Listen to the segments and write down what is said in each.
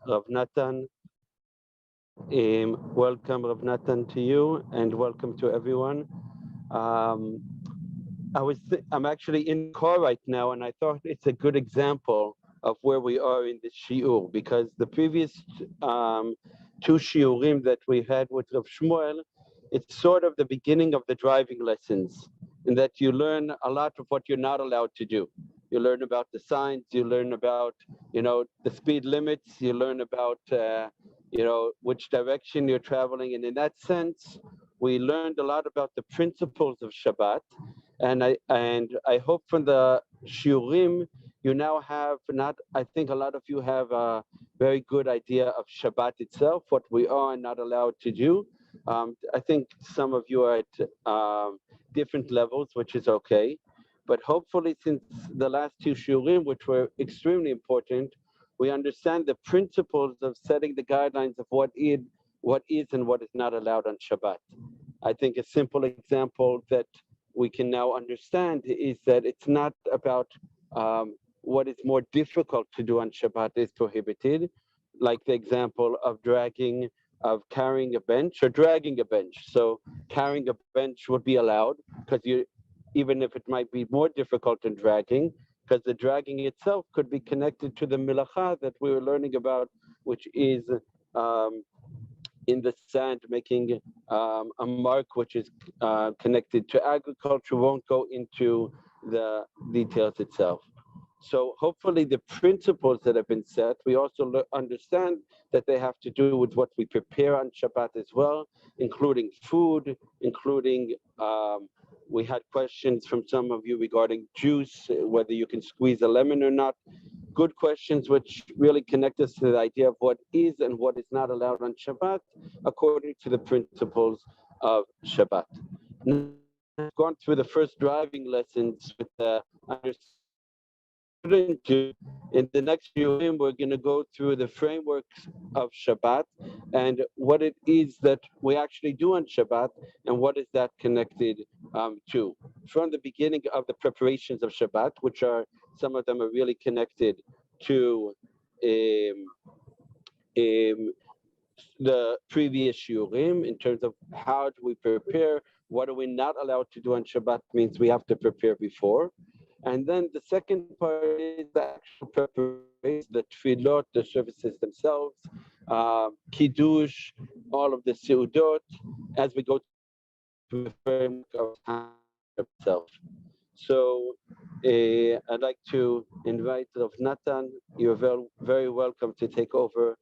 Rav Natan. Welcome, Rav Natan, to you, and welcome to everyone. Um, I'm actually in the car right now, and I thought it's a good example of where we are in this shiur, because the previous two shiurim that we had with Rav Shmuel, it's sort of the beginning of the driving lessons, in that you learn a lot of what you're not allowed to do. You learn about the signs, you learn about, the speed limits, you learn about, which direction you're traveling. And in that sense, we learned a lot about the principles of Shabbat. And I hope from the shiurim, you now have I think a lot of you have a very good idea of Shabbat itself, what we are and not allowed to do. I think some of you are at different levels, which is okay. But hopefully, since the last two shiurim, which were extremely important, we understand the principles of setting the guidelines of what is and what is not allowed on Shabbat. I think a simple example that we can now understand is that it's not about what is more difficult to do on Shabbat is prohibited, like the example of carrying a bench or dragging a bench. So carrying a bench would be allowed, because even if it might be more difficult than dragging, because the dragging itself could be connected to the milacha that we were learning about, which is in the sand, making a mark which is connected to agriculture. Won't go into the details itself. So hopefully the principles that have been set, we also understand that they have to do with what we prepare on Shabbat as well, including food, including, we had questions from some of you regarding juice, whether you can squeeze a lemon or not. Good questions which really connect us to the idea of what is and what is not allowed on Shabbat according to the principles of Shabbat. Now, I've gone through the first driving lessons with the understanding. In the next few, we're going to go through the frameworks of Shabbat and what it is that we actually do on Shabbat and what is that connected to. From the beginning of the preparations of Shabbat, which are, some of them are really connected to the previous shiurim in terms of how do we prepare, what are we not allowed to do on Shabbat, means we have to prepare before. And then the second part is the actual preparation, the tefillot, the services themselves, kiddush, all of the seudot, as we go through the framework of time itself. So I'd like to invite Rav Natan. You're very, very welcome to take over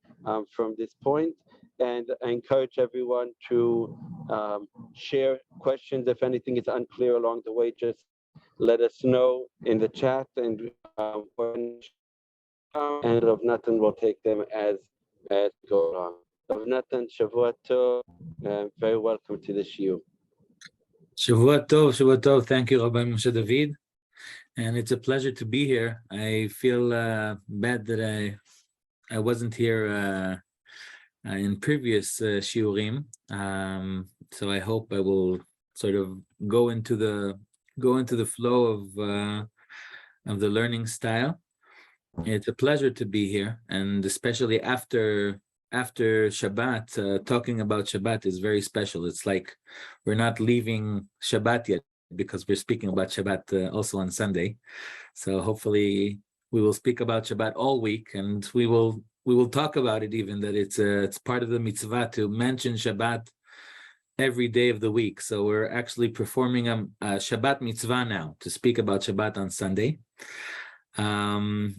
from this point. And I encourage everyone to share questions. If anything is unclear along the way, just let us know in the chat, and Rav Natan will take them as we go along. Rav Natan, Shavua Tov, very welcome to the shiur. Shavua Tov. Thank you, Rabbi Moshe David. And it's a pleasure to be here. I feel bad that I wasn't here in previous shiurim. So I hope I will sort of go into the flow of the learning style. It's a pleasure to be here, and especially after Shabbat, talking about Shabbat is very special. It's like we're not leaving Shabbat yet, because we're speaking about Shabbat also on Sunday. So hopefully we will speak about Shabbat all week, and we will talk about it, even that it's part of the mitzvah to mention Shabbat every day of the week. So we're actually performing a Shabbat mitzvah now to speak about Shabbat on Sunday. And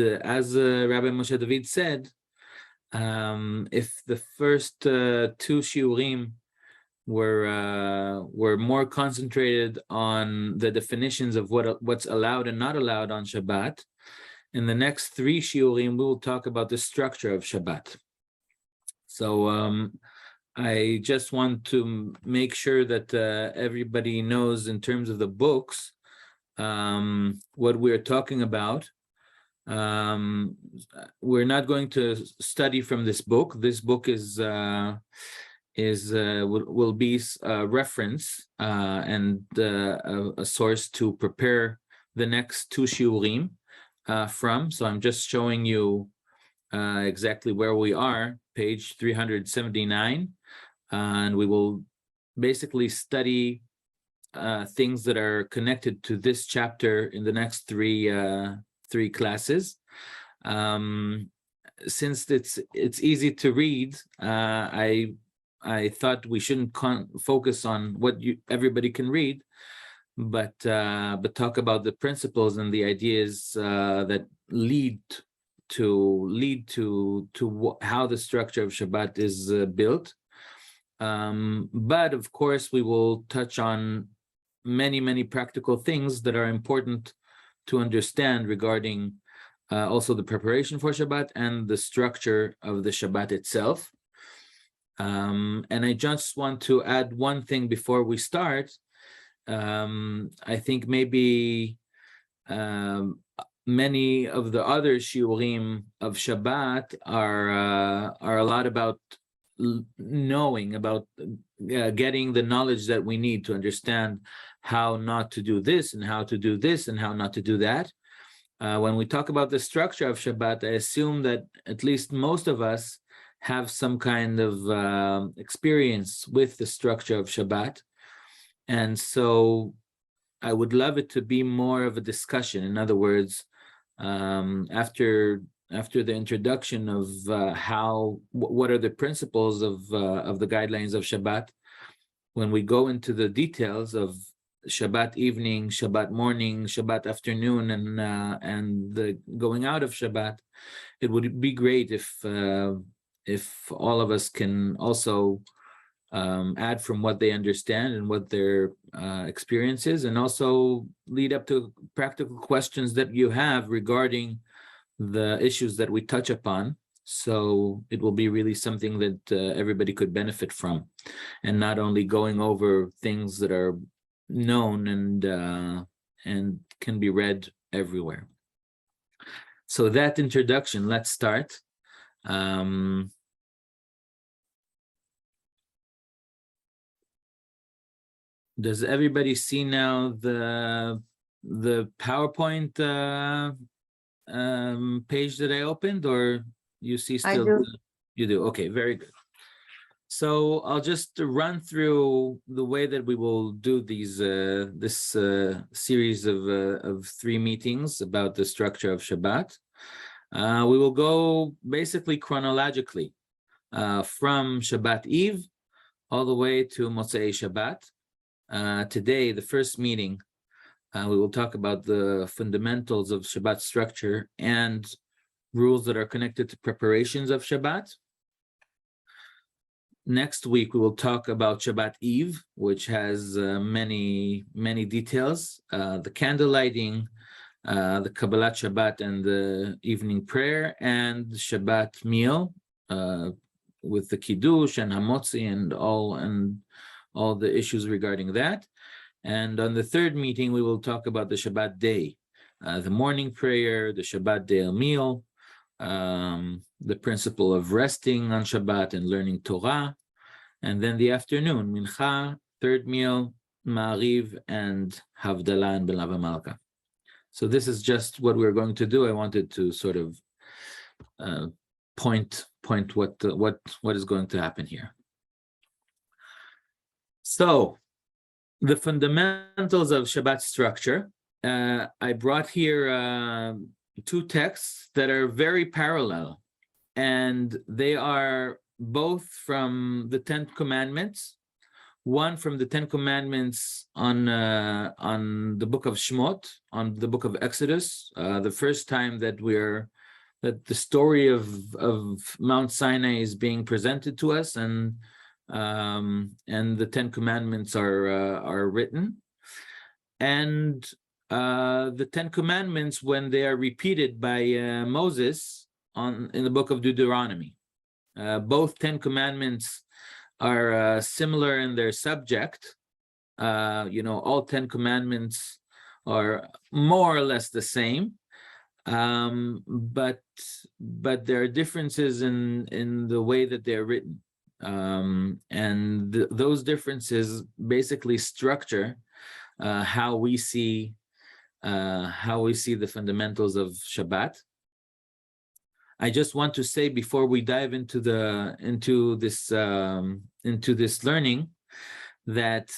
as Rabbi Moshe David said, if the first two shiurim were more concentrated on the definitions of what's allowed and not allowed on Shabbat, in the next three shiurim we will talk about the structure of Shabbat. So I just want to make sure that everybody knows in terms of the books what we're talking about. We're not going to study from this book. This book will be a reference and a source to prepare the next two shiurim from. So I'm just showing you exactly where we are, page 379, and we will basically study things that are connected to this chapter in the next three classes. Since it's easy to read, I thought we shouldn't focus on what everybody can read, but talk about the principles and the ideas that lead to how the structure of Shabbat is built. But of course, we will touch on many practical things that are important to understand regarding also the preparation for Shabbat and the structure of the Shabbat itself. And I just want to add one thing before we start. I think maybe many of the other shiurim of Shabbat are a lot about knowing about getting the knowledge that we need to understand how not to do this and how to do this and how not to do that. When we talk about the structure of Shabbat, I assume that at least most of us have some kind of experience with the structure of Shabbat. And so I would love it to be more of a discussion. In other words, after the introduction of what are the principles of the guidelines of Shabbat, when we go into the details of Shabbat evening, Shabbat morning, Shabbat afternoon, and the going out of Shabbat, it would be great if all of us can also add from what they understand and what their experience is, and also lead up to practical questions that you have regarding the issues that we touch upon. So it will be really something that everybody could benefit from, and not only going over things that are known and can be read everywhere. So that introduction, let's start. Does everybody see now the PowerPoint page that I opened, or you see still? I do. You do. Okay, very good. So I'll just run through the way that we will do these this series of three meetings about the structure of Shabbat. We will go basically chronologically from Shabbat Eve all the way to Motzei Shabbat. Today, the first meeting, we will talk about the fundamentals of Shabbat structure and rules that are connected to preparations of Shabbat. Next week, we will talk about Shabbat Eve, which has many details, the candle lighting, the Kabbalat Shabbat and the evening prayer, and Shabbat meal with the Kiddush and Hamotzi and all the issues regarding that. And on the third meeting, we will talk about the Shabbat day, the morning prayer, the Shabbat day meal, the principle of resting on Shabbat and learning Torah, and then the afternoon, Mincha, third meal, Ma'ariv, and Havdalah and Belav Malka. So this is just what we're going to do. I wanted to sort of point what is going to happen here. So the fundamentals of Shabbat structure. I brought here two texts that are very parallel, and they are both from the Ten Commandments. One from the Ten Commandments on the book of Shmot, on the book of Exodus, the first time that the story of Mount Sinai is being presented to us, and the Ten Commandments are written, and the Ten Commandments when they are repeated by Moses in the book of Deuteronomy. Both Ten Commandments are similar in their subject. All 10 commandments are more or less the same, but there are differences in the way that they're written, and those differences basically structure how we see the fundamentals of Shabbat. I just want to say before we dive into this learning that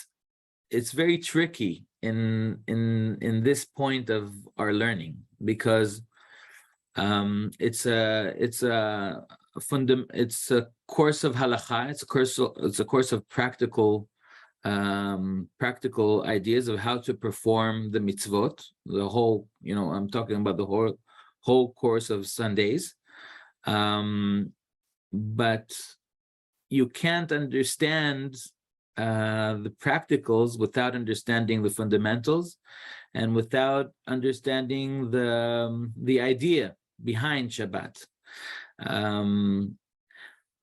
it's very tricky in this point of our learning, because it's a course of halakha. It's a course of practical ideas of how to perform the mitzvot. The whole, I'm talking about the whole course of Sundays. But you can't understand the practicals without understanding the fundamentals and without understanding the idea behind Shabbat. On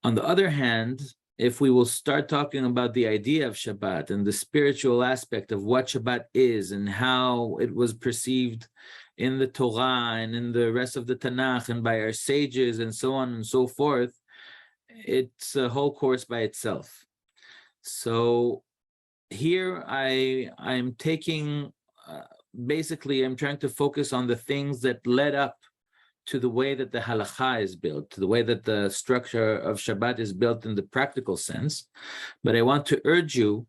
the other hand, if we will start talking about the idea of Shabbat and the spiritual aspect of what Shabbat is and how it was perceived in the Torah and in the rest of the Tanakh and by our sages and so on and so forth, it's a whole course by itself. So here I'm taking, basically I'm trying to focus on the things that led up to the way that the halakha is built, to the way that the structure of Shabbat is built in the practical sense. But I want to urge you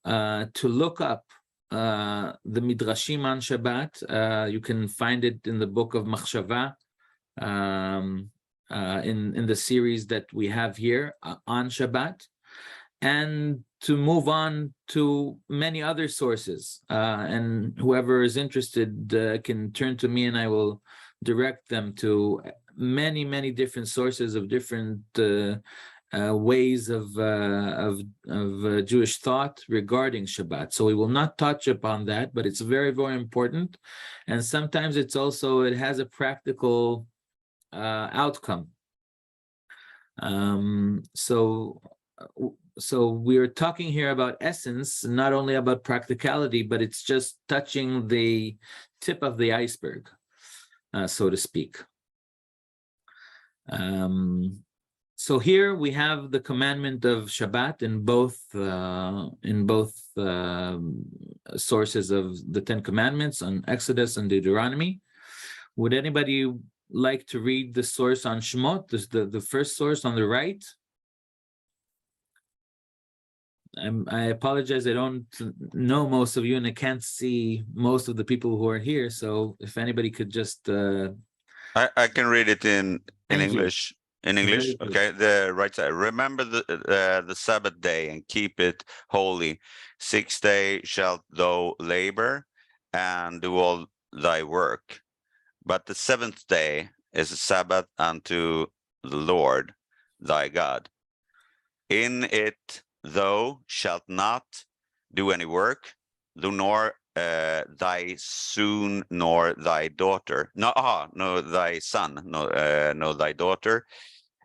to look up the Midrashim on Shabbat. You can find it in the book of Machshava, in the series that we have here on Shabbat, and to move on to many other sources. And whoever is interested can turn to me, and I will direct them to many, many different sources of different ways of Jewish thought regarding Shabbat. So we will not touch upon that, but it's very, very important. And sometimes it has a practical outcome. So we are talking here about essence, not only about practicality, but it's just touching the tip of the iceberg, so to speak. So here we have the commandment of Shabbat in both sources of the Ten Commandments, on Exodus and Deuteronomy. Would anybody like to read the source on Shemot, the first source on the right? I apologize, I don't know most of you, and I can't see most of the people who are here. So if anybody could just I can read it in Thank you. English. In English, okay. The right side. Remember the Sabbath day and keep it holy. 6 days shalt thou labor and do all thy work. But the seventh day is a Sabbath unto the Lord thy God. In it thou shalt not do any work, nor thy son, nor thy daughter, no thy son, no thy daughter,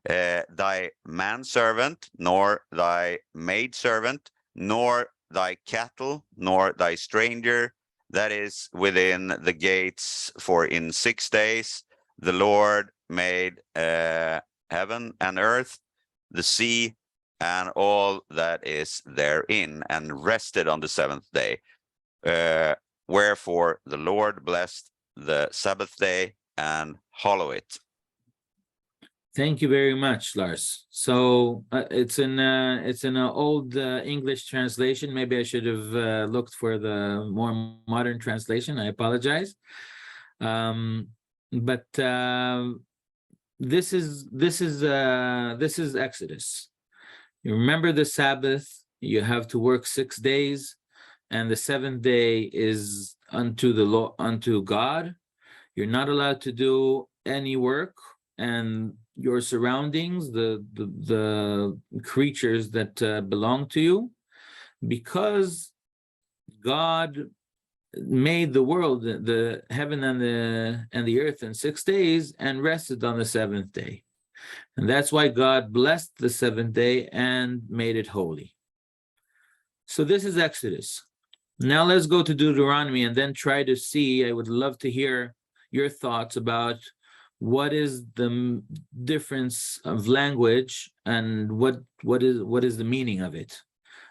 thy manservant, nor thy maidservant, nor thy cattle, nor thy stranger that is within the gates. For in 6 days the Lord made heaven and earth, the sea, and all that is therein, and rested on the seventh day. Wherefore the Lord blessed the Sabbath day and hallowed it. Thank you very much, Lars. So it's in an old English translation. Maybe I should have looked for the more modern translation. I apologize. But this is Exodus. You remember the Sabbath. You have to work 6 days, and the seventh day is unto God. You're not allowed to do any work, and your surroundings, the creatures that belong to you, because God made the world, the heaven and the earth in 6 days, and rested on the seventh day. And that's why God blessed the seventh day and made it holy. So this is Exodus. Now let's go to Deuteronomy and then try to see. I would love to hear your thoughts about what is the difference of language and what is the meaning of it.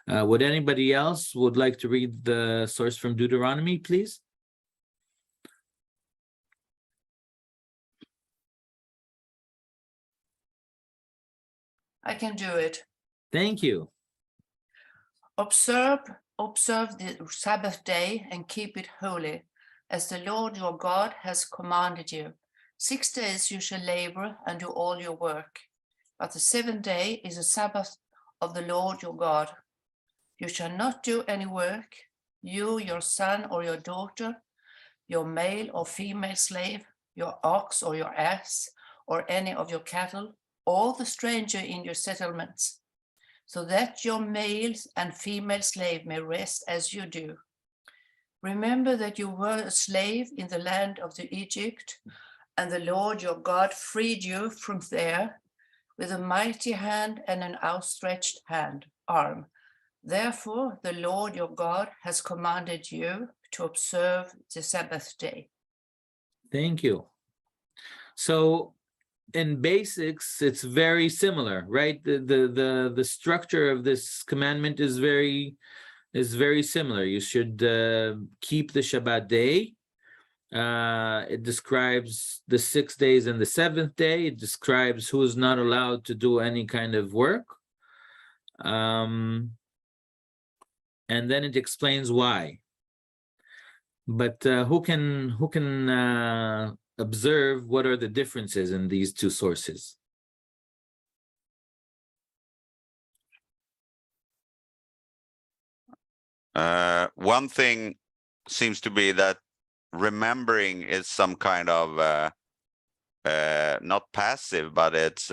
Would anybody else would like to read the source from Deuteronomy, please? I can do it. Thank you. Observe the Sabbath day and keep it holy, as the Lord your God has commanded you. 6 days you shall labor and do all your work, but the seventh day is a Sabbath of the Lord your God. You shall not do any work, you, your son or your daughter, your male or female slave, your ox or your ass, or any of your cattle, or the stranger in your settlements, so that your male and female slave may rest as you do. Remember that you were a slave in the land of Egypt, and the Lord your God freed you from there with a mighty hand and an outstretched arm. Therefore, the Lord your God has commanded you to observe the Sabbath day. Thank you. So in basics, it's very similar, right? The structure of this commandment is very similar. You should keep the Shabbat day. It describes the 6 days and the seventh day. It describes who is not allowed to do any kind of work. And then it explains why. But who can observe what are the differences in these two sources? One thing seems to be that remembering is some kind of not passive, but it's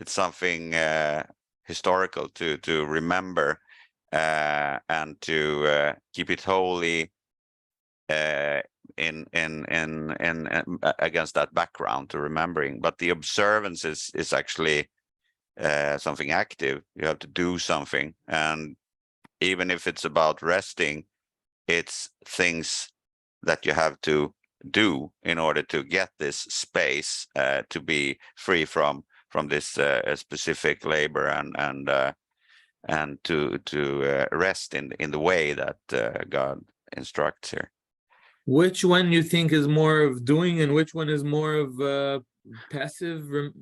something historical to remember and to keep it holy in against that background to remembering. But the observance is actually something active. You have to do something, and even if it's about resting, it's things that you have to do in order to get this space to be free from this specific labor and to rest in the way that God instructs here. Which one you think is more of doing and which one is more of passive?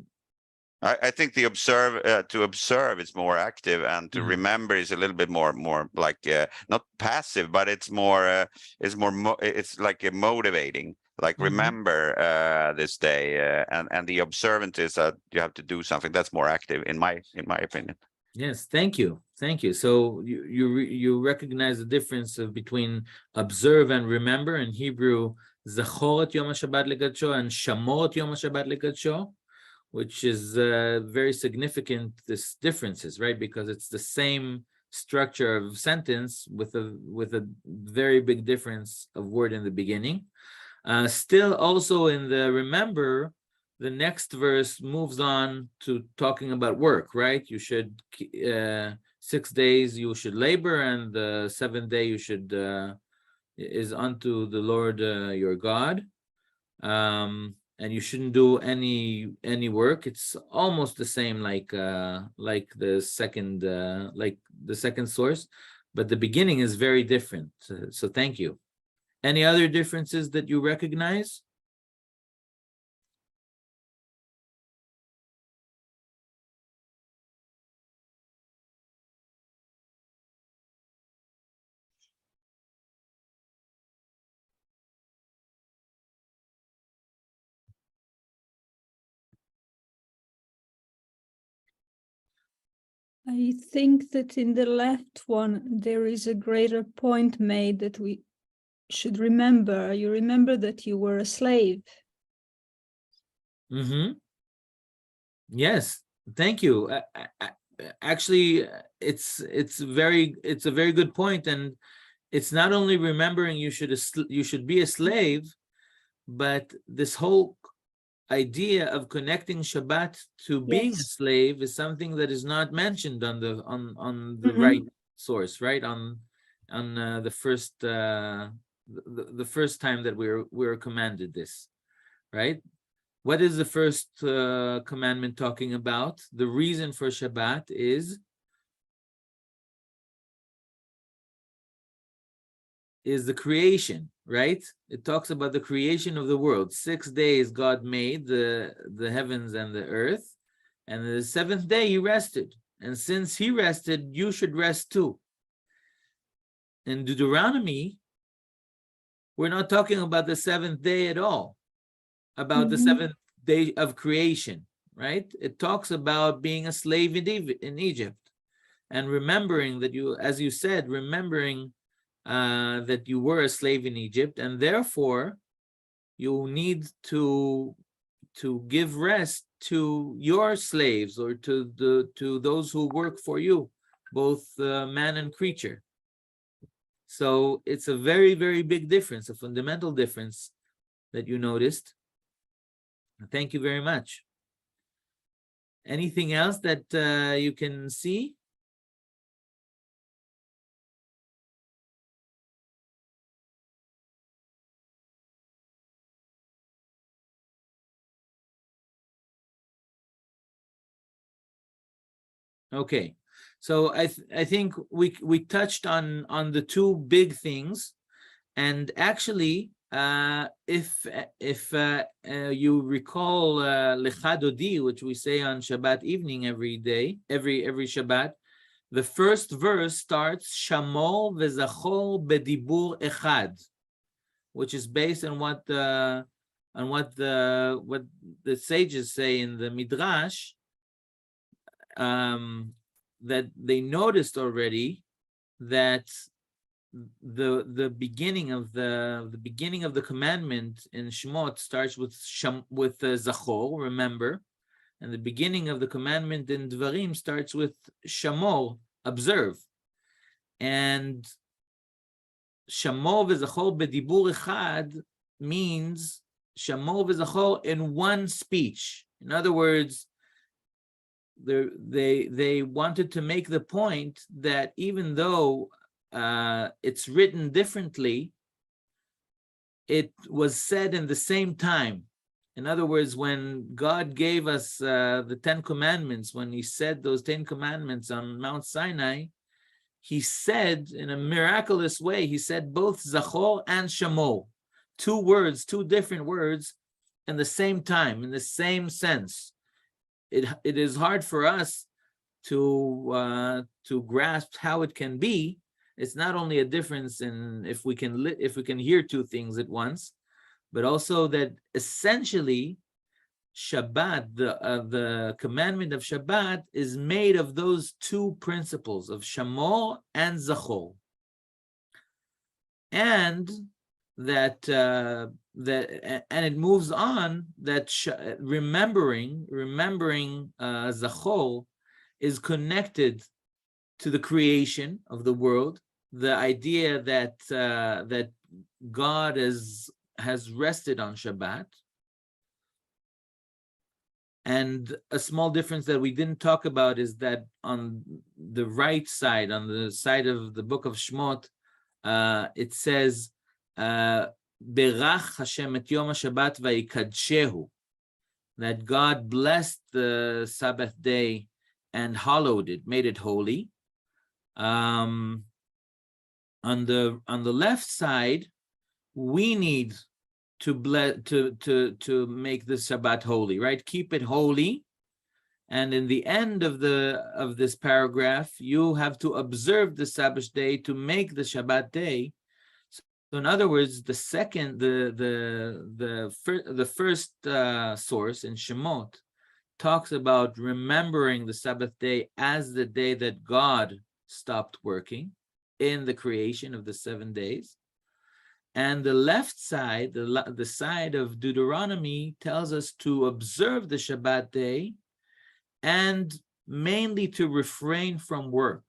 I think the to observe is more active, and to remember is a little bit more like not passive, but it's more it's like a motivating. Like remember this day, and the observant is that you have to do something. That's more active in my opinion. Yes, thank you. So you recognize the difference between observe and remember. In Hebrew, zachor et yom HaShabbat lekadsho and shamor et yom HaShabbat lekadsho, which is very significant, this differences, right? Because it's the same structure of sentence with a very big difference of word in the beginning. Still also in the remember, the next verse moves on to talking about work, right? You should 6 days you should labor, and the seventh day you should is unto the Lord your God. And you shouldn't do any work. It's almost the same like the second source, but the beginning is very different. So thank you. Any other differences that you recognize? I think that in the left one, there is a greater point made that we should remember. You remember that you were a slave. Yes, thank you. Actually, it's a very good point, and it's not only remembering you should be a slave, but this whole idea of connecting Shabbat to being a slave is something that is not mentioned on the right source, right? On the first the first time that we were commanded this, right? What is the first commandment talking about? The reason for Shabbat is the creation, right? It talks about the creation of the world. 6 days God made the heavens and the earth, And the seventh day he rested. And since he rested, you should rest too. In Deuteronomy, we're not talking about the seventh day at all, about the seventh day of creation, right? It talks about being a slave in Egypt and remembering that you, as you said, remembering that you were a slave in Egypt, and therefore you need to give rest to your slaves or to those who work for you, both man and creature. So it's a very, very big difference, a fundamental difference that you noticed. Thank you very much. Anything else that you can see? Okay, so I think we touched on the two big things, and actually, if you recall Lecha Dodi, which we say on Shabbat evening every day, every Shabbat, the first verse starts Shamor v'zachor bedibur echad, which is based on what the sages say in the Midrash. That they noticed already that the beginning of the commandment in Shemot starts with Zachor, remember, and the beginning of the commandment in Dvarim starts with Shamor, observe, and Shamor v'Zachor bedibur echad means Shamor v'Zachor in one speech. In other words, they wanted to make the point that even though it's written differently, it was said in the same time. In other words, when God gave us the 10 Commandments, when he said those 10 Commandments on Mount Sinai, he said in a miraculous way, he said both Zachor and Shamor, two different words in the same time, in the same sense. It is hard for us to grasp how it can be. It's not only a difference in if we can hear two things at once, but also that essentially Shabbat, the commandment of Shabbat, is made of those two principles of Shamor and Zachor, and that and it moves on that remembering Zachor is connected to the creation of the world, the idea that that God has rested on Shabbat. And a small difference that we didn't talk about is that on the right side, on the side of the book of Shemot, it says, Berach Hashem et Yom HaShabbat vayikadshehu, that God blessed the Sabbath day and hallowed it, made it holy. On the left side, we need to make the Shabbat holy, right? Keep it holy. And in the end of this paragraph, you have to observe the Sabbath day to make the Shabbat day. So in other words, the first source in Shemot talks about remembering the Sabbath day as the day that God stopped working in the creation of the 7 days. And the left side, the side of Deuteronomy, tells us to observe the Shabbat day and mainly to refrain from work.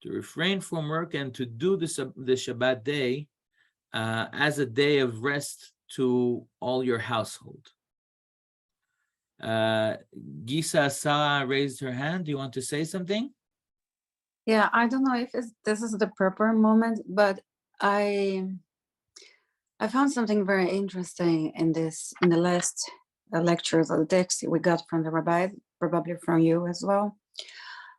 To refrain from work and to do the Shabbat day as a day of rest to all your household. Gisa Sarah raised her hand. Do you want to say something? Yeah, I don't know if this is the proper moment, but I found something very interesting in the last lectures or the text we got from the rabbi, probably from you as well.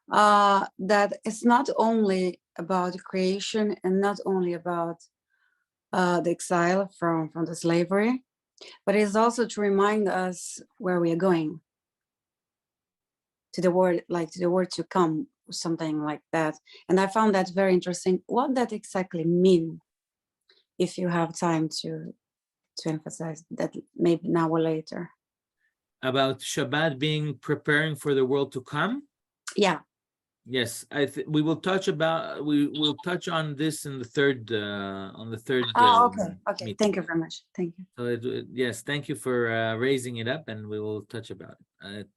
That it's not only about creation and not only about the exile from the slavery, but it's also to remind us where we are going. to the word, like to the word to come, something like that. And I found that very interesting. What that exactly mean, if you have time to emphasize that, maybe now or later. About Shabbat being preparing for the world to come? Yeah. Yes, we will touch on this in the third Okay. meeting. Thank you very much. Thank you. So yes, thank you for raising it up, and we will touch on it.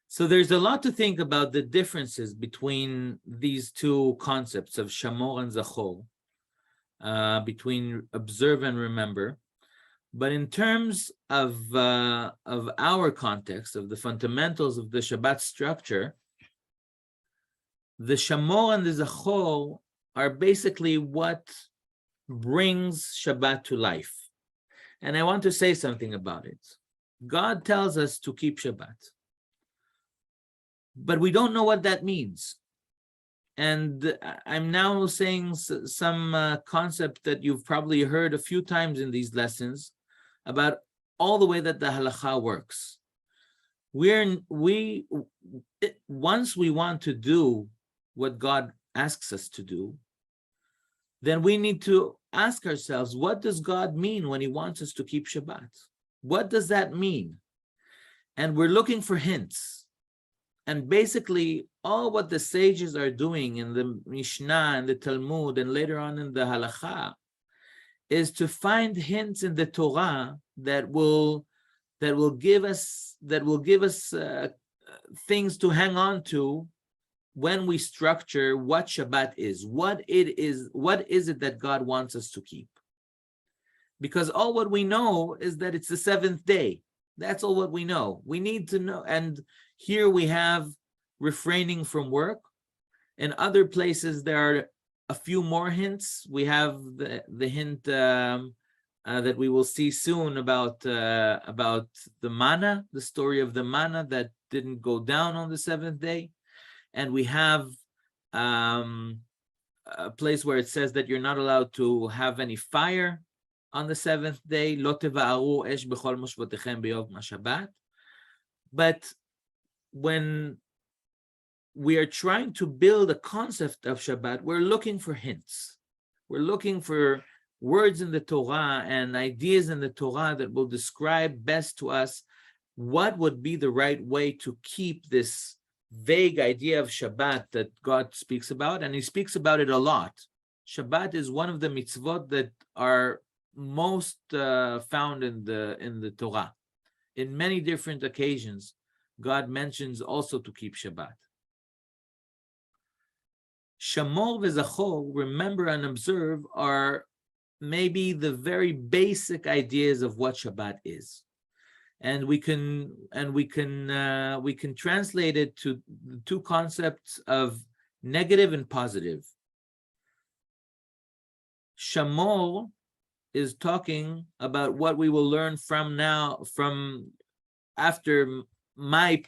So there's a lot to think about the differences between these two concepts of Shamor and Zachor, between observe and remember. But in terms of our context, of the fundamentals of the Shabbat structure, the Shamor and the Zachor are basically what brings Shabbat to life. And I want to say something about it. God tells us to keep Shabbat, but we don't know what that means. And I'm now saying some concept that you've probably heard a few times in these lessons about all the way that the halakha works. Once we want to do what God asks us to do, then we need to ask ourselves, what does God mean when he wants us to keep Shabbat? What does that mean? And we're looking for hints. And basically, all what the sages are doing in the Mishnah and the Talmud and later on in the Halakha is to find hints in the Torah that will give us things to hang on to when we structure what Shabbat is. What is it that God wants us to keep? Because all what we know is that it's the seventh day. That's all what we know. We need to know. And here we have refraining from work. In other places, there are a few more hints. We have the hint that we will see soon about the manna, the story of the manna that didn't go down on the seventh day. And we have a place where it says that you're not allowed to have any fire on the seventh day. Lo teva'aru esh b'chol moshvotechem b'yom HaShabbat. But when we are trying to build a concept of Shabbat, we're looking for hints. We're looking for words in the Torah and ideas in the Torah that will describe best to us what would be the right way to keep this vague idea of Shabbat that God speaks about, and he speaks about it a lot. Shabbat is one of the mitzvot that are most found in the Torah. In many different occasions, God mentions also to keep Shabbat. Shamor v'Zachor, remember and observe, are maybe the very basic ideas of what Shabbat is. And we can translate it to the two concepts of negative and positive. Shamor is talking about what we will learn from after my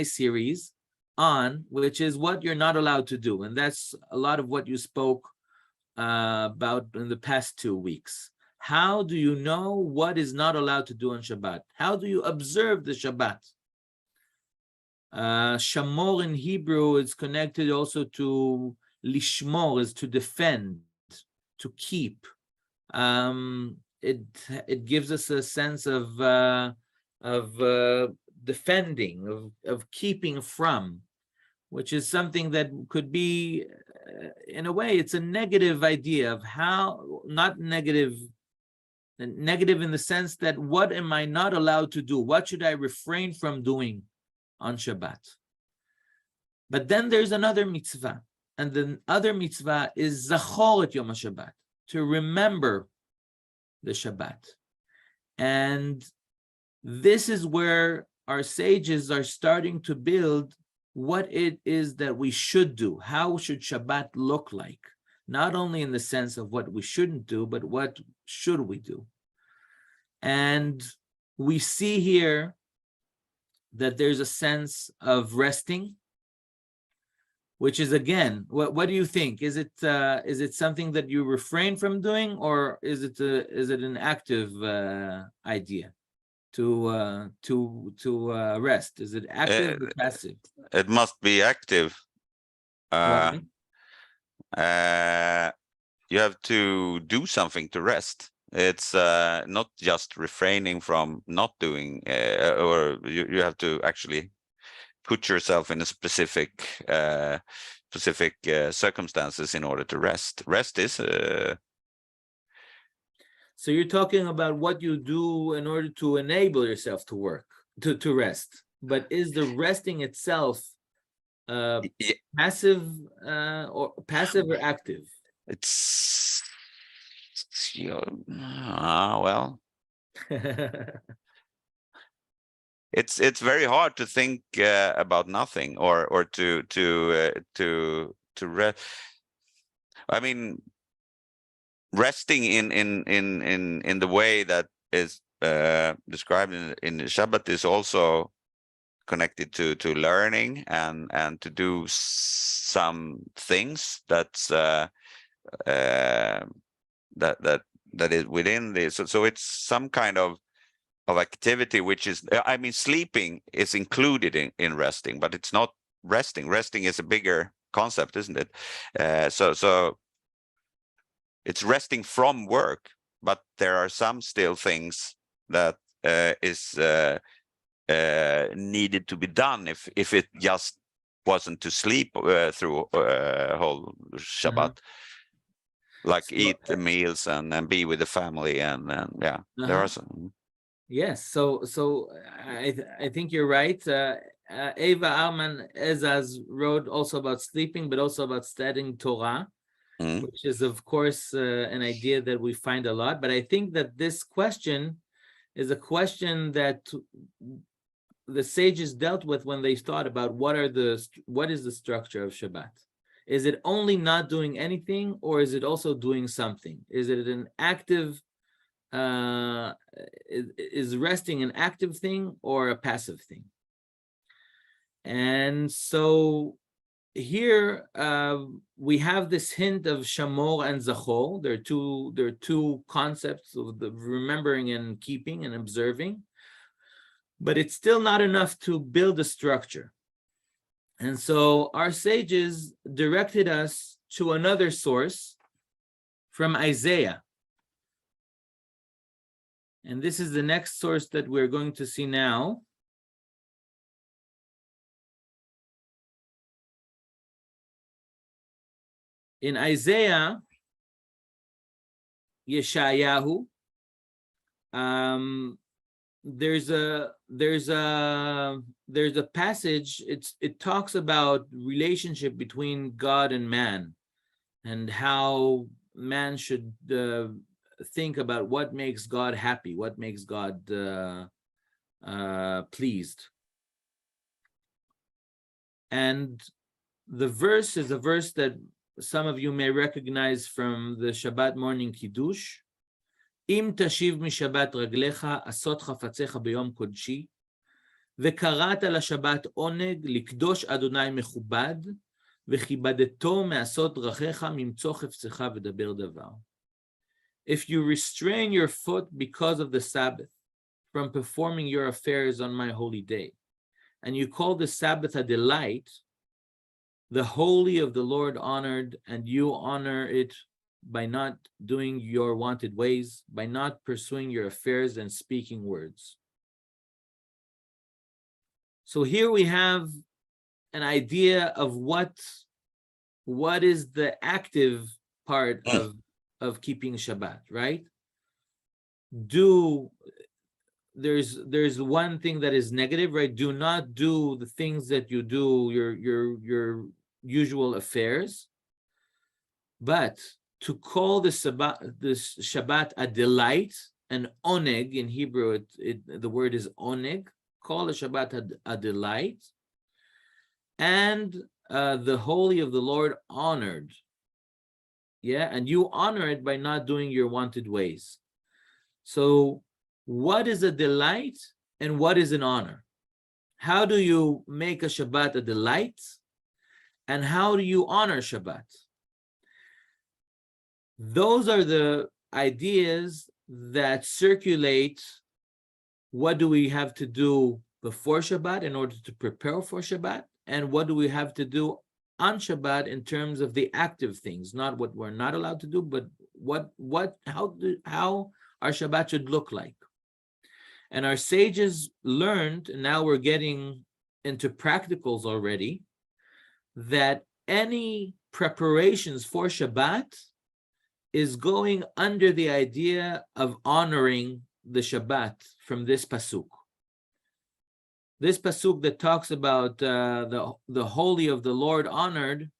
series on, which is what you're not allowed to do, and that's a lot of what you spoke about in the past 2 weeks. How do you know what is not allowed to do on Shabbat? How do you observe the Shabbat? Shamor in Hebrew is connected also to lishmor, is to defend, to keep. It gives us a sense of defending, of keeping from, which is something that could be, in a way, it's a negative idea of how, not negative in the sense that what am I not allowed to do? What should I refrain from doing on Shabbat? But then there's another mitzvah, and the other mitzvah is Zachor et Yom HaShabbat, to remember the Shabbat. And this is where our sages are starting to build what it is that we should do. How should Shabbat look like? Not only in the sense of what we shouldn't do, but what should we do? And we see here that there's a sense of resting, which is, again, what do you think? Is it something that you refrain from doing, or is it an active idea? rest? Is it active or passive? It must be active. Why? You have to do something to rest. It's not just refraining from not doing, or you have to actually put yourself in a specific circumstances in order to rest. Rest is So you're talking about what you do in order to enable yourself to work, to rest. But is the resting itself passive or active? It's well, it's very hard to think about nothing or to rest. I mean, resting in the way that is described in the Shabbat is also connected to learning and to do some things that's that is within this. So it's some kind of activity which is, I mean, sleeping is included in resting, but it's not resting. Resting is a bigger concept, isn't it? So it's resting from work, but there are some still things that is needed to be done if it just wasn't to sleep through whole Shabbat. Like so, eat the meals and be with the family and yeah, there are some. Yes, so I think you're right. Eva Alman Ezaz wrote also about sleeping, but also about studying Torah, which is of course an idea that we find a lot. But I think that this question is a question that the sages dealt with when they thought about what is the structure of Shabbat. Is it only not doing anything, or is it also doing something? Is it an active, is resting an active thing or a passive thing? And so here we have this hint of Shamor and Zachor. There are two concepts of the remembering and keeping and observing, but it's still not enough to build a structure. And so our sages directed us to another source from Isaiah. And this is the next source that we're going to see now. In Isaiah, Yeshayahu, there's a passage. It talks about relationship between God and man, and how man should think about what makes God happy, what makes God pleased. And the verse is a verse that some of you may recognize from the Shabbat morning Kiddush. אם תשיב משבת רגליך, עשות חפציך ביום קודשי, וקראת לשבת עונג, לקדוש אדוני מכובד, וכיבדתו מעשות דרכיך, ממצוא חפצך ודבר דבר. If you restrain your foot because of the Sabbath, from performing your affairs on my holy day, and you call the Sabbath a delight, the holy of the Lord honored, and you honor it by not doing your wanted ways, by not pursuing your affairs and speaking words. So here we have an idea of what is the active part of keeping Shabbat, right? There's one thing that is negative, right? Do not do the things that you do, your usual affairs. But to call the Shabbat a delight, an oneg in Hebrew, the word is oneg. Call the Shabbat a delight, and the holy of the Lord honored. Yeah, and you honor it by not doing your wanted ways. So, what is a delight and what is an honor? How do you make a Shabbat a delight, and how do you honor Shabbat? Those are the ideas that circulate what do we have to do before Shabbat in order to prepare for Shabbat, and what do we have to do on Shabbat in terms of the active things, not what we're not allowed to do, but how our Shabbat should look like. And our sages learned, and now we're getting into practicals already, that any preparations for Shabbat is going under the idea of honoring the Shabbat from this pasuk. This pasuk that talks about the holy of the Lord honored,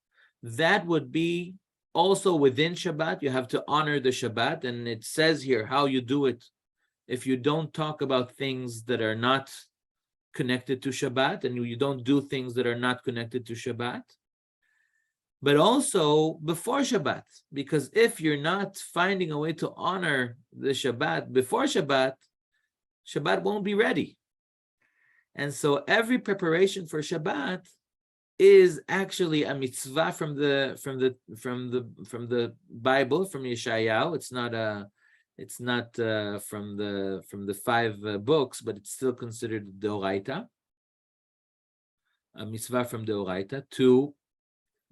that would be also within Shabbat. You have to honor the Shabbat, and it says here how you do it. If you don't talk about things that are not connected to Shabbat, and you don't do things that are not connected to Shabbat, but also before Shabbat, because if you're not finding a way to honor the Shabbat before Shabbat, Shabbat won't be ready. And so every preparation for Shabbat is actually a mitzvah from the Bible, from Yeshayahu. It's not from the five books, but it's still considered deoraita, a mitzvah from deoraita, to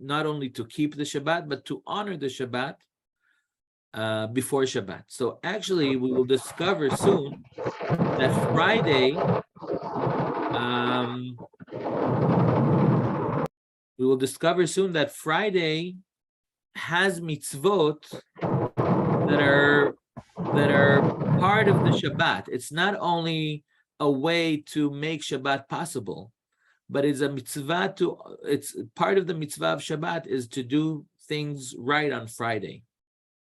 not only to keep the Shabbat, but to honor the Shabbat before Shabbat. So actually, we will discover soon that Friday, has mitzvot that are part of the Shabbat. It's not only a way to make Shabbat possible, but it's a mitzvah it's part of the mitzvah of Shabbat is to do things right on Friday.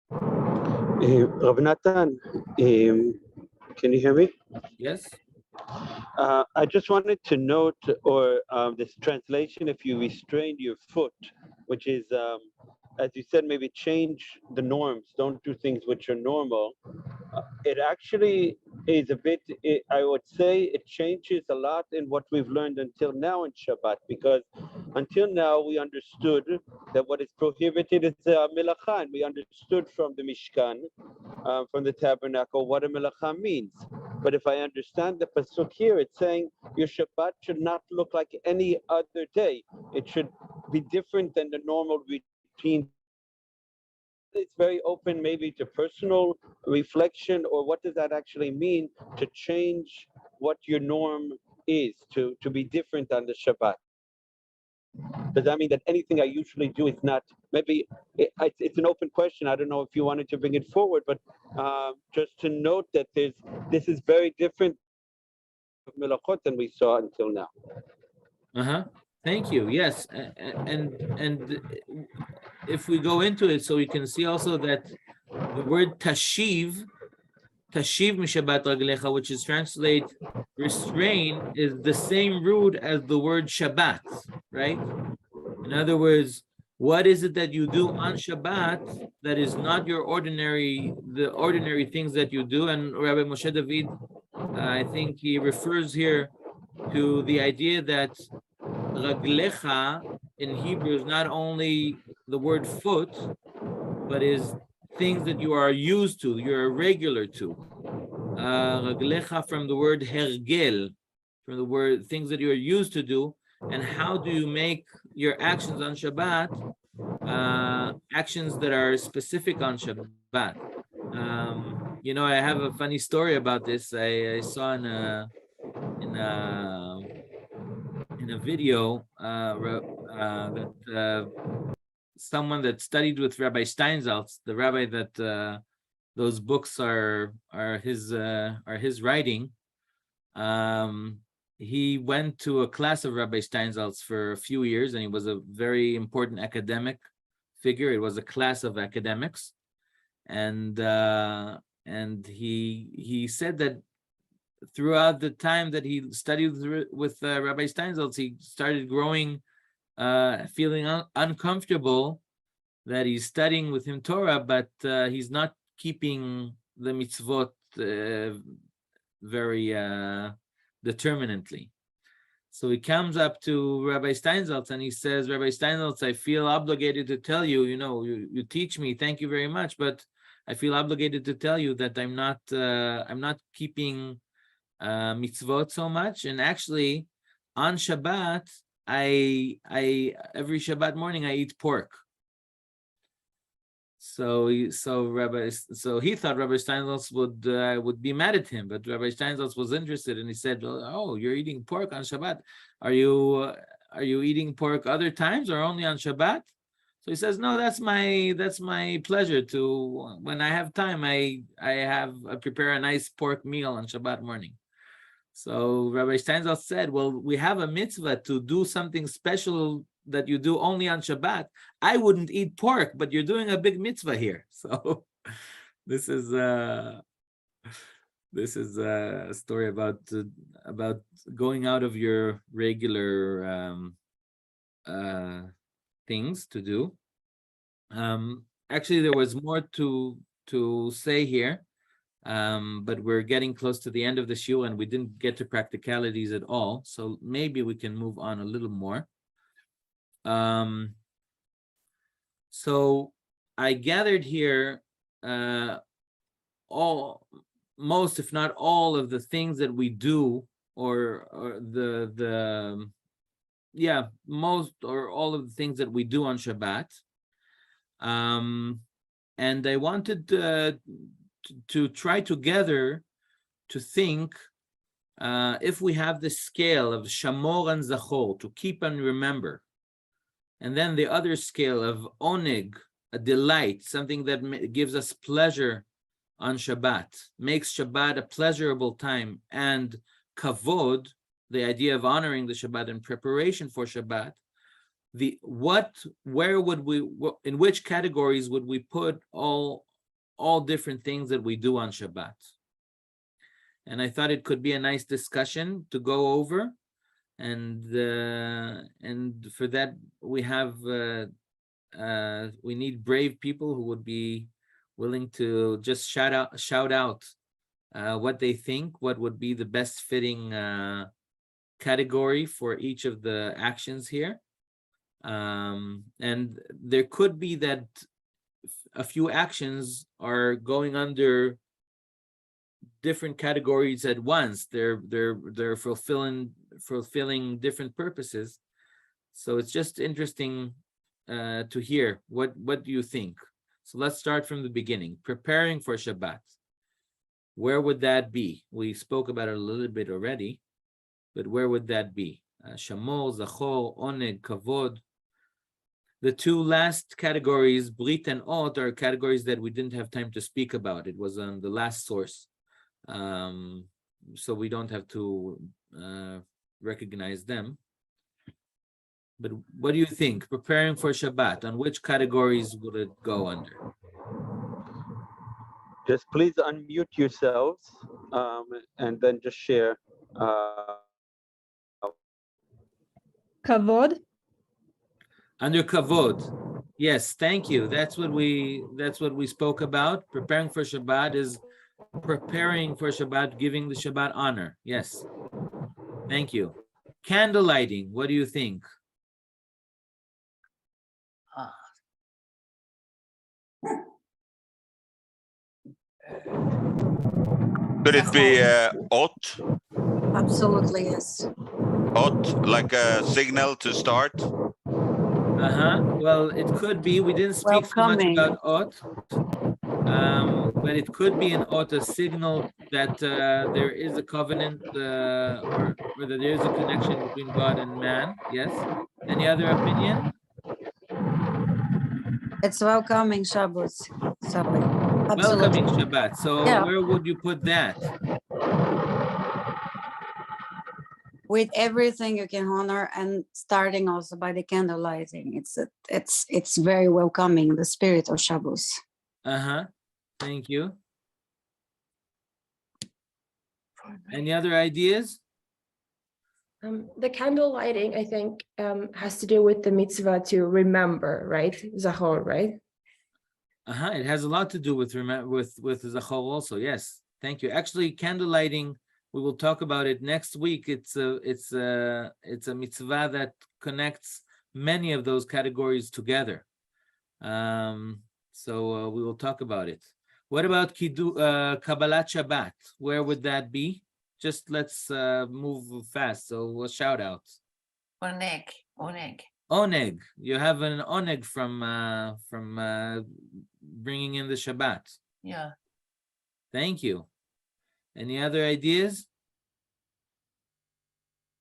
Rav Natan, can you hear me? Yes. I just wanted to note, or this translation, if you restrain your foot, which is, as you said, maybe change the norms, don't do things which are normal. It actually is a bit, I would say it changes a lot in what we've learned until now in Shabbat, because until now we understood that what is prohibited is melacha, and we understood from the Mishkan, from the tabernacle, what a melacha means. But if I understand the pasuk here, it's saying your Shabbat should not look like any other day. It should be different than the normal routine. It's very open maybe to personal reflection, or what does that actually mean to change what your norm is, to be different on the Shabbat? Does that mean that anything I usually do is not, maybe it's an open question. I don't know if you wanted to bring it forward, but just to note that this is very different melachot than we saw until now. Thank you. Yes, and if we go into it, so we can see also that the word tashiv mishabat raglecha, which is translate restrain, is the same root as the word Shabbat, right? In other words, what is it that you do on Shabbat that is not the ordinary things that you do? And Rabbi Moshe David, I think he refers here to the idea that raglecha in Hebrew is not only the word foot, but is things that you are used to, you're regular to. Raglecha from the word hergel, from the word things that you're used to do. And how do you make your actions on Shabbat actions that are specific on Shabbat? I have a funny story about this. I saw in a video that someone that studied with Rabbi Steinsaltz, the rabbi that those books are his writing. He went to a class of Rabbi Steinsaltz for a few years, and he was a very important academic figure. It was a class of academics, and he said that throughout the time that he studied with Rabbi Steinsaltz, he started growing, feeling uncomfortable that he's studying with him Torah, but he's not keeping the mitzvot very determinately. So he comes up to Rabbi Steinsaltz and he says, Rabbi Steinsaltz, I feel obligated to tell you, you teach me, thank you very much, but I feel obligated to tell you that I'm not keeping mitzvot so much, and actually on Shabbat, I every Shabbat morning I eat pork. So he thought Rabbi Steinsaltz would be mad at him, but Rabbi Steinsaltz was interested, and he said, "Oh, you're eating pork on Shabbat. Are you eating pork other times or only on Shabbat?" So he says, "No, that's my pleasure to, when I have time, I prepare a nice pork meal on Shabbat morning." So Rabbi Steinsaltz said, "Well, we have a mitzvah to do something special that you do only on Shabbat. I wouldn't eat pork, but you're doing a big mitzvah here." So this is a story about going out of your regular things to do. Actually, there was more to say here, but we're getting close to the end of the shiur and we didn't get to practicalities at all. So maybe we can move on a little more. So I gathered here most, if not all, of the things that we do, or most or all of the things that we do on Shabbat. And I wanted to try together to think if we have the scale of Shamor and Zachor, to keep and remember, and then the other scale of Oneg, a delight, something that gives us pleasure on Shabbat, makes Shabbat a pleasurable time, and Kavod, the idea of honoring the Shabbat in preparation for Shabbat, in which categories would we put all different things that we do on Shabbat? And I thought it could be a nice discussion to go over, and for that we need brave people who would be willing to just shout out what they think, what would be the best fitting category for each of the actions here. And there could be that a few actions are going under different categories at once. They're fulfilling different purposes. So it's just interesting to hear what do you think. So let's start from the beginning. Preparing for Shabbat. Where would that be? We spoke about it a little bit already, but where would that be? Shamor, Zachor, Oneg, Kavod. The two last categories, Brit and Ot, are categories that we didn't have time to speak about. It was on the last source. So we don't have to recognize them. But what do you think? Preparing for Shabbat, on which categories would it go under? Just please unmute yourselves and then just share. Kavod? Under Kavod. Yes, thank you. That's what we spoke about. Preparing for Shabbat is preparing for Shabbat, giving the Shabbat honor. Yes. Thank you. Candle lighting, what do you think? Could it be Ot? Absolutely, yes. Ot, like a signal to start? Well, it could be. We didn't speak so much about Ot. But it could be an Ot, a signal that there is a covenant or that there is a connection between God and man. Yes. Any other opinion? It's welcoming Shabbat. Welcoming Shabbat. So yeah. Where would you put that? With everything you can honor, and starting also by the candle lighting. It's very welcoming, the spirit of Shabbos. Thank you. Any other ideas? The candle lighting, I think, has to do with the mitzvah to remember, right? Zachor, right? It has a lot to do with Zachor also. Yes, thank you. Actually, candle lighting, we will talk about it next week. It's a mitzvah that connects many of those categories together. So we will talk about it. What about Kabbalat Shabbat? Where would that be? just let's move fast. So shout outs. Oneg. Oneg, you have an oneg from bringing in the Shabbat. Yeah. Thank you. Any other ideas?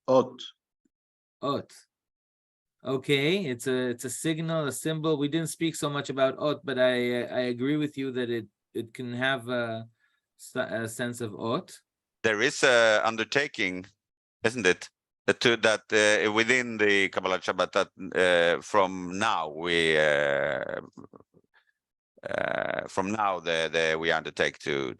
Ot. Ot. Okay, it's a signal, a symbol. We didn't speak so much about ot, but I agree with you that it can have a sense of ot. There is a undertaking, isn't it? That within the Kabbalah Shabbat that from now we we undertake to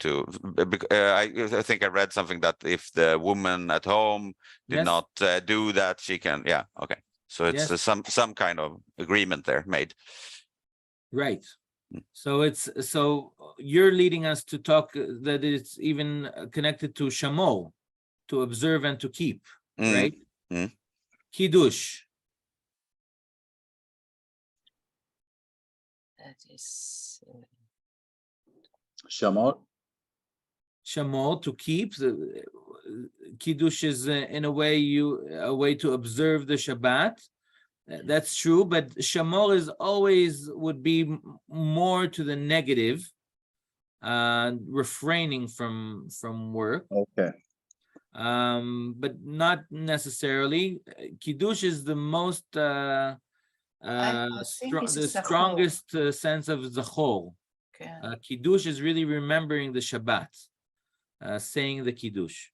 I think I read something that if the woman at home did Yes. not do that, she can, yeah, okay. So it's Yes. some kind of agreement there made. Right. So you're leading us to talk that it's even connected to shamo, to observe and to keep, right? Kiddush. That is Shamot. Shamo, to keep. Kiddush is in a way to observe the Shabbat. That's true, but Shamor is always would be more to the negative, refraining from work. Okay. But not necessarily. Kiddush is the most I think it's the Zachor. strongest sense of Zachor. Okay. Kiddush is really remembering the Shabbat, saying the Kiddush.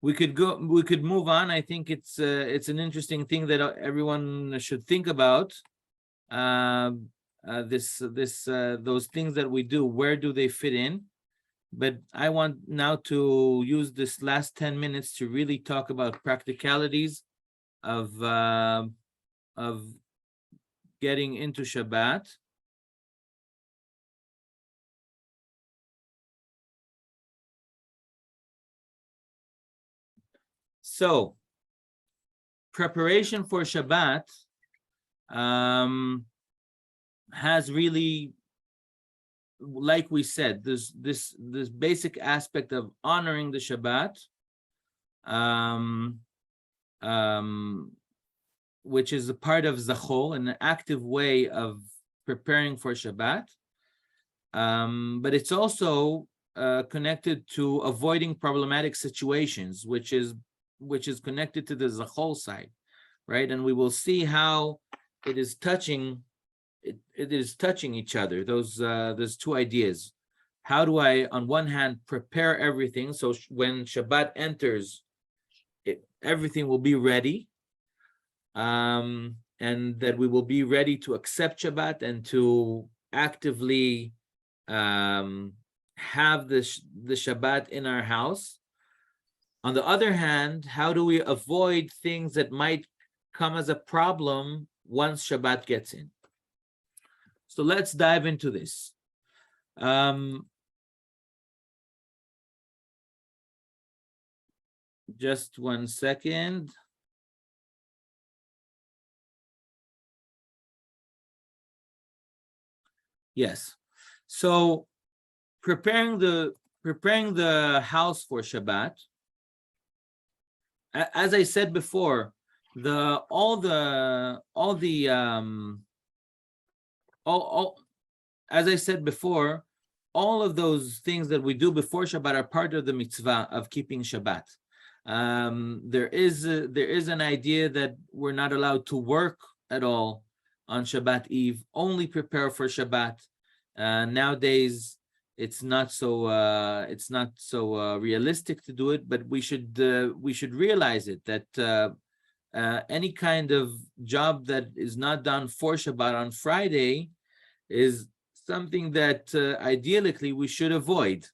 We could move on. I think it's an interesting thing that everyone should think about. Those things that we do, where do they fit in? But I want now to use this last 10 minutes to really talk about practicalities of getting into Shabbat. So, preparation for Shabbat has really, like we said, this basic aspect of honoring the Shabbat, which is a part of Zachor, an active way of preparing for Shabbat. But it's also connected to avoiding problematic situations, which is connected to the Zachor side, right? And we will see how it is touching each other. Those two ideas. How do I, on one hand, prepare everything so when Shabbat enters, everything will be ready, and that we will be ready to accept Shabbat and to actively have the Shabbat in our house. On the other hand, how do we avoid things that might come as a problem once Shabbat gets in? So let's dive into this. Just 1 second. Yes. So preparing the house for Shabbat. As I said before, as I said before, all of those things that we do before Shabbat are part of the mitzvah of keeping Shabbat. There is an idea that we're not allowed to work at all on Shabbat Eve, only prepare for Shabbat. Nowadays, it's not so realistic to do it, but we should realize it that any kind of job that is not done for Shabbat on Friday is something that ideally we should avoid.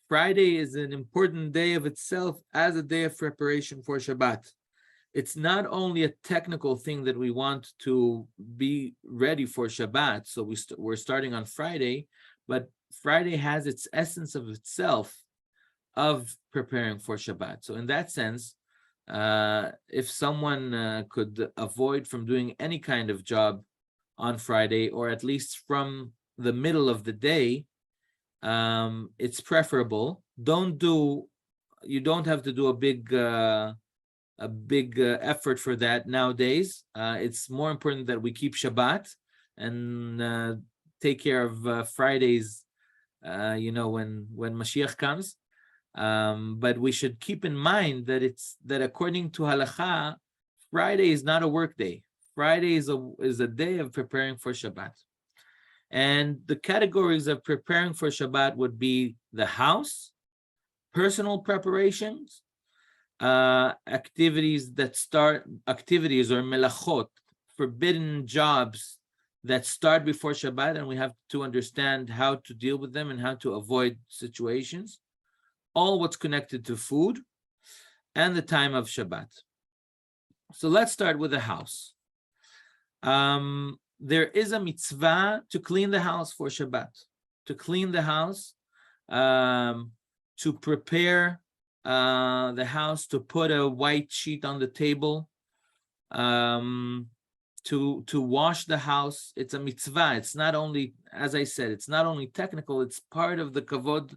Friday is an important day of itself as a day of preparation for Shabbat. It's not only a technical thing that we want to be ready for Shabbat, so we're starting on Friday, but Friday has its essence of itself of preparing for Shabbat. So in that sense, if someone could avoid from doing any kind of job on Friday, or at least from the middle of the day, it's preferable. You don't have to do a big effort for that nowadays. It's more important that we keep Shabbat and take care of Fridays, when Mashiach comes. But we should keep in mind that according to Halacha, Friday is not a work day. Friday is a day of preparing for Shabbat. And the categories of preparing for Shabbat would be the house, personal preparations, activities or melachot, forbidden jobs that start before Shabbat, and we have to understand how to deal with them and how to avoid situations. All what's connected to food and the time of Shabbat. So let's start with the house. There is a mitzvah to clean the house for Shabbat, to clean the house, to prepare the house, to put a white sheet on the table, to wash the house. It's a mitzvah. It's not only, as I said, it's not only technical, it's part of the kavod,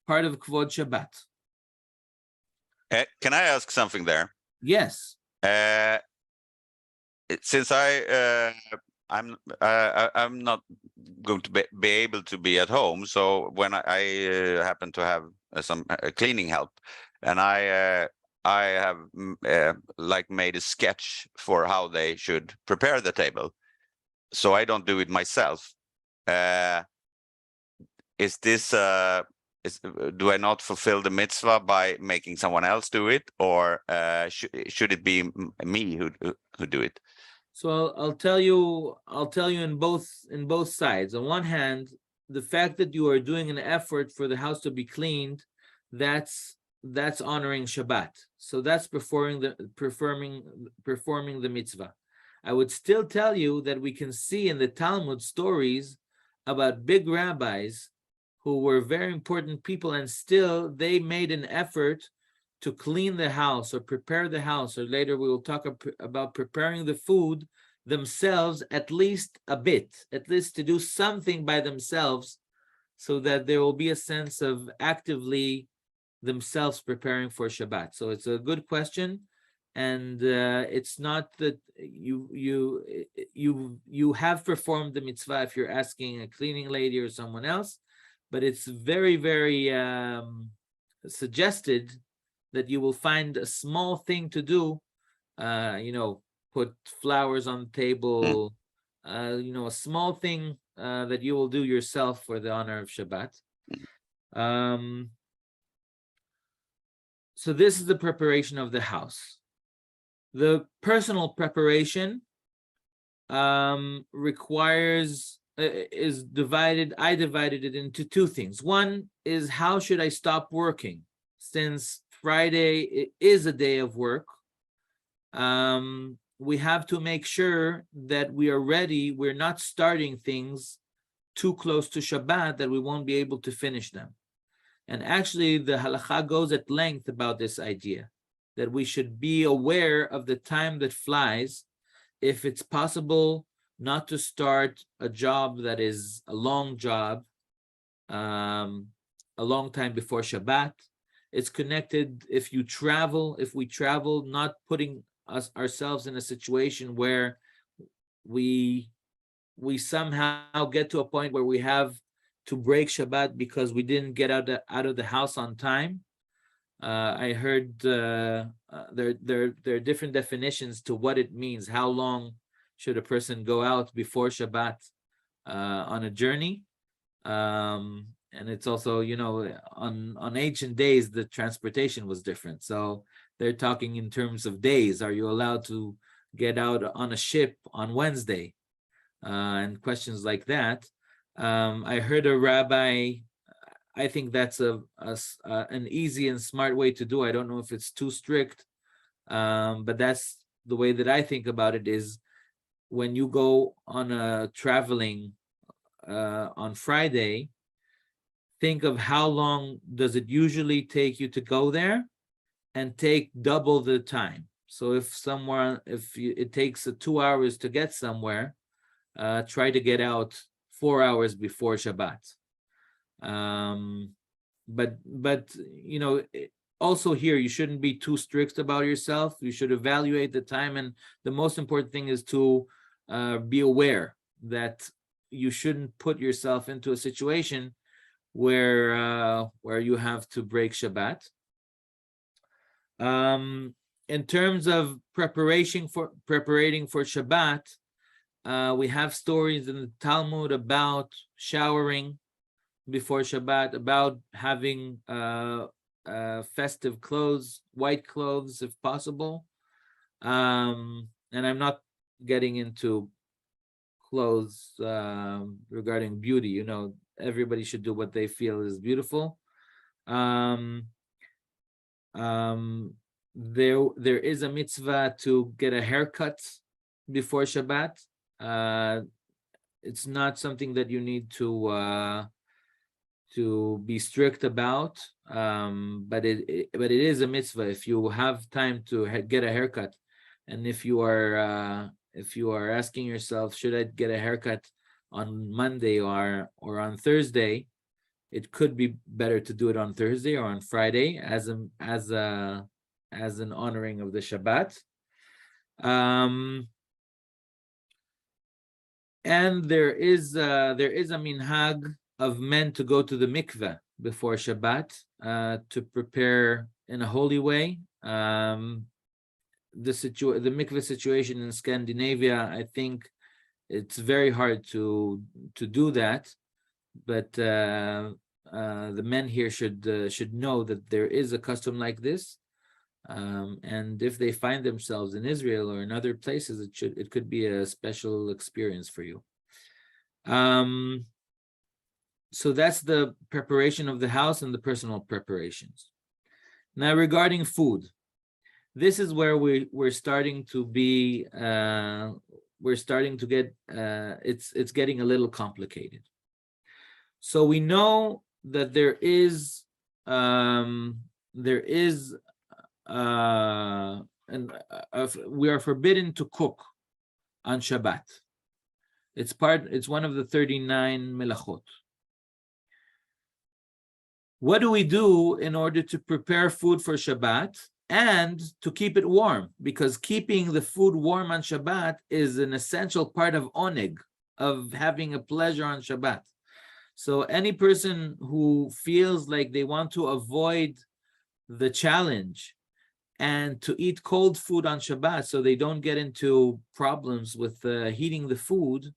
part of Kvod Shabbat. Can I ask something there? Yes. Since I'm not going to be able to be at home, so when I happen to have some cleaning help, and I have made a sketch for how they should prepare the table, so I don't do it myself. Is this do I not fulfill the mitzvah by making someone else do it, or should it be me who do it? So I'll tell you in both sides. On one hand, the fact that you are doing an effort for the house to be cleaned, that's honoring Shabbat. So that's performing the mitzvah. I would still tell you that we can see in the Talmud stories about big rabbis who were very important people, and still they made an effort to clean the house or prepare the house, or later we will talk about preparing the food themselves, at least a bit, at least to do something by themselves, so that there will be a sense of actively themselves preparing for Shabbat. So it's a good question, and it's not that you have performed the mitzvah if you're asking a cleaning lady or someone else, but it's very, very suggested that you will find a small thing to do, put flowers on the table, a small thing that you will do yourself for the honor of Shabbat. So this is the preparation of the house. The personal preparation is divided. I divided it into two things. One is, how should I stop working? Since Friday is a day of work, we have to make sure that we are ready. We're not starting things too close to Shabbat that we won't be able to finish them. And actually, the halacha goes at length about this idea, that we should be aware of the time that flies. If it's possible not to start a job that is a long job, a long time before Shabbat. It's connected if we travel, not putting ourselves in a situation where we somehow get to a point where we have to break Shabbat because we didn't get out of the house on time. I heard there are different definitions to what it means. How long should a person go out before Shabbat on a journey? And it's also, on ancient days, the transportation was different. So they're talking in terms of days. Are you allowed to get out on a ship on Wednesday? And questions like that. I heard a rabbi, I think that's an easy and smart way to do. I don't know if it's too strict, but that's the way that I think about it, is when you go on a traveling on Friday, think of how long does it usually take you to go there, and take double the time. So if it takes 2 hours to get somewhere, try to get out 4 hours before Shabbat. But you know, also here, you shouldn't be too strict about yourself. You should evaluate the time, and the most important thing is to be aware that you shouldn't put yourself into a situation where you have to break Shabbat. In terms of preparating for Shabbat, we have stories in the Talmud about showering before Shabbat, about having festive clothes, white clothes if possible. And I'm not getting into clothes regarding beauty. You know, everybody should do what they feel is beautiful. There is a mitzvah to get a haircut before Shabbat. It's not something that you need to be strict about, but it is a mitzvah if you have time to get a haircut. And if you are asking yourself, should I get a haircut on Monday or on Thursday, it could be better to do it on Thursday or on Friday as an honoring of the Shabbat. And there is a minhag of men to go to the mikveh before Shabbat to prepare in a holy way. The mikveh situation in Scandinavia, I think it's very hard to do that, but the men here should know that there is a custom like this, and if they find themselves in Israel or in other places, it could be a special experience for you. So that's the preparation of the house and the personal preparations. Now, regarding food, this is where we're starting to be. We're starting to get. It's getting a little complicated. So we know that we are forbidden to cook on Shabbat. It's one of the 39 melachot. What do we do in order to prepare food for Shabbat and to keep it warm? Because keeping the food warm on Shabbat is an essential part of oneg, of having a pleasure on Shabbat. So any person who feels like they want to avoid the challenge and to eat cold food on Shabbat so they don't get into problems with heating the food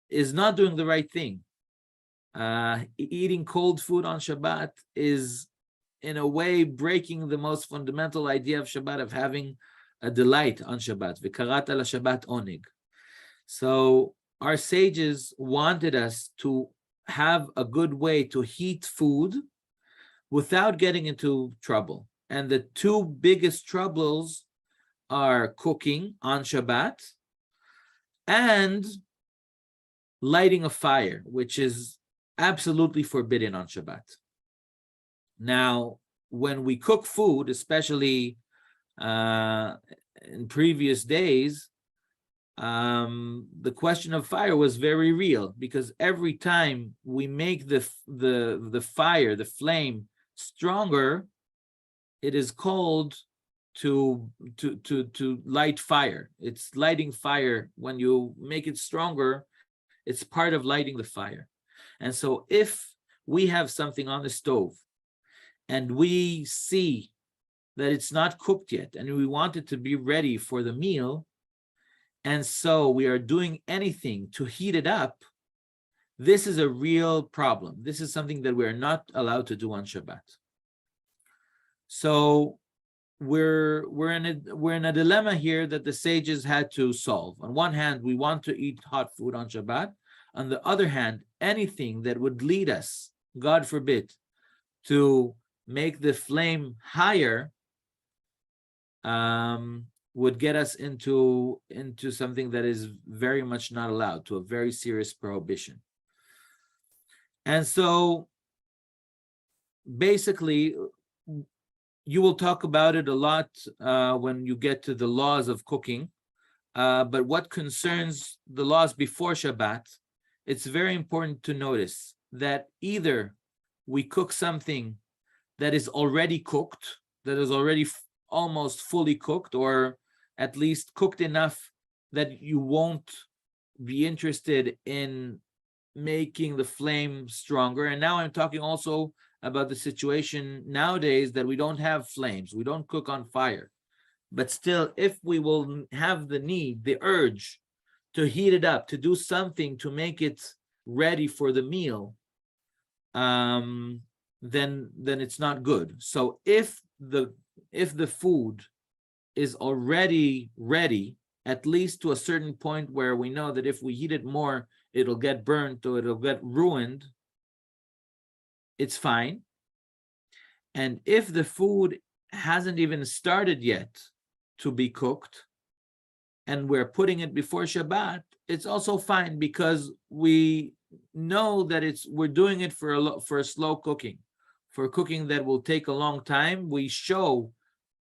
is not doing the right thing. Eating cold food on Shabbat is, in a way, breaking the most fundamental idea of Shabbat, of having a delight on Shabbat. V'karata l'Shabbat oneg. So our sages wanted us to have a good way to heat food without getting into trouble. And the two biggest troubles are cooking on Shabbat and lighting a fire, which is absolutely forbidden on Shabbat. Now, when we cook food, especially in previous days, the question of fire was very real, because every time we make the fire, the flame, stronger, it is called to light fire. It's lighting fire. When you make it stronger, it's part of lighting the fire. And so if we have something on the stove and we see that it's not cooked yet and we want it to be ready for the meal, and so we are doing anything to heat it up, this is a real problem. This is something that we're not allowed to do on Shabbat. So we're in a dilemma here that the sages had to solve. On one hand, we want to eat hot food on Shabbat. On the other hand, anything that would lead us, God forbid, to make the flame higher would get us into something that is very much not allowed, to a very serious prohibition. And so basically, you will talk about it a lot when you get to the laws of cooking, but what concerns the laws before Shabbat it's very important to notice that either we cook something that is already cooked, that is already almost fully cooked, or at least cooked enough that you won't be interested in making the flame stronger. And now I'm talking also about the situation nowadays that we don't have flames, we don't cook on fire. But still, if we will have the need, the urge to heat it up, to do something to make it ready for the meal, then it's not good. So if the food is already ready, at least to a certain point where we know that if we heat it more, it'll get burnt or it'll get ruined, it's fine. And if the food hasn't even started yet to be cooked, and we're putting it before Shabbat, it's also fine, because we know that we're doing it for a slow cooking, for cooking that will take a long time. We show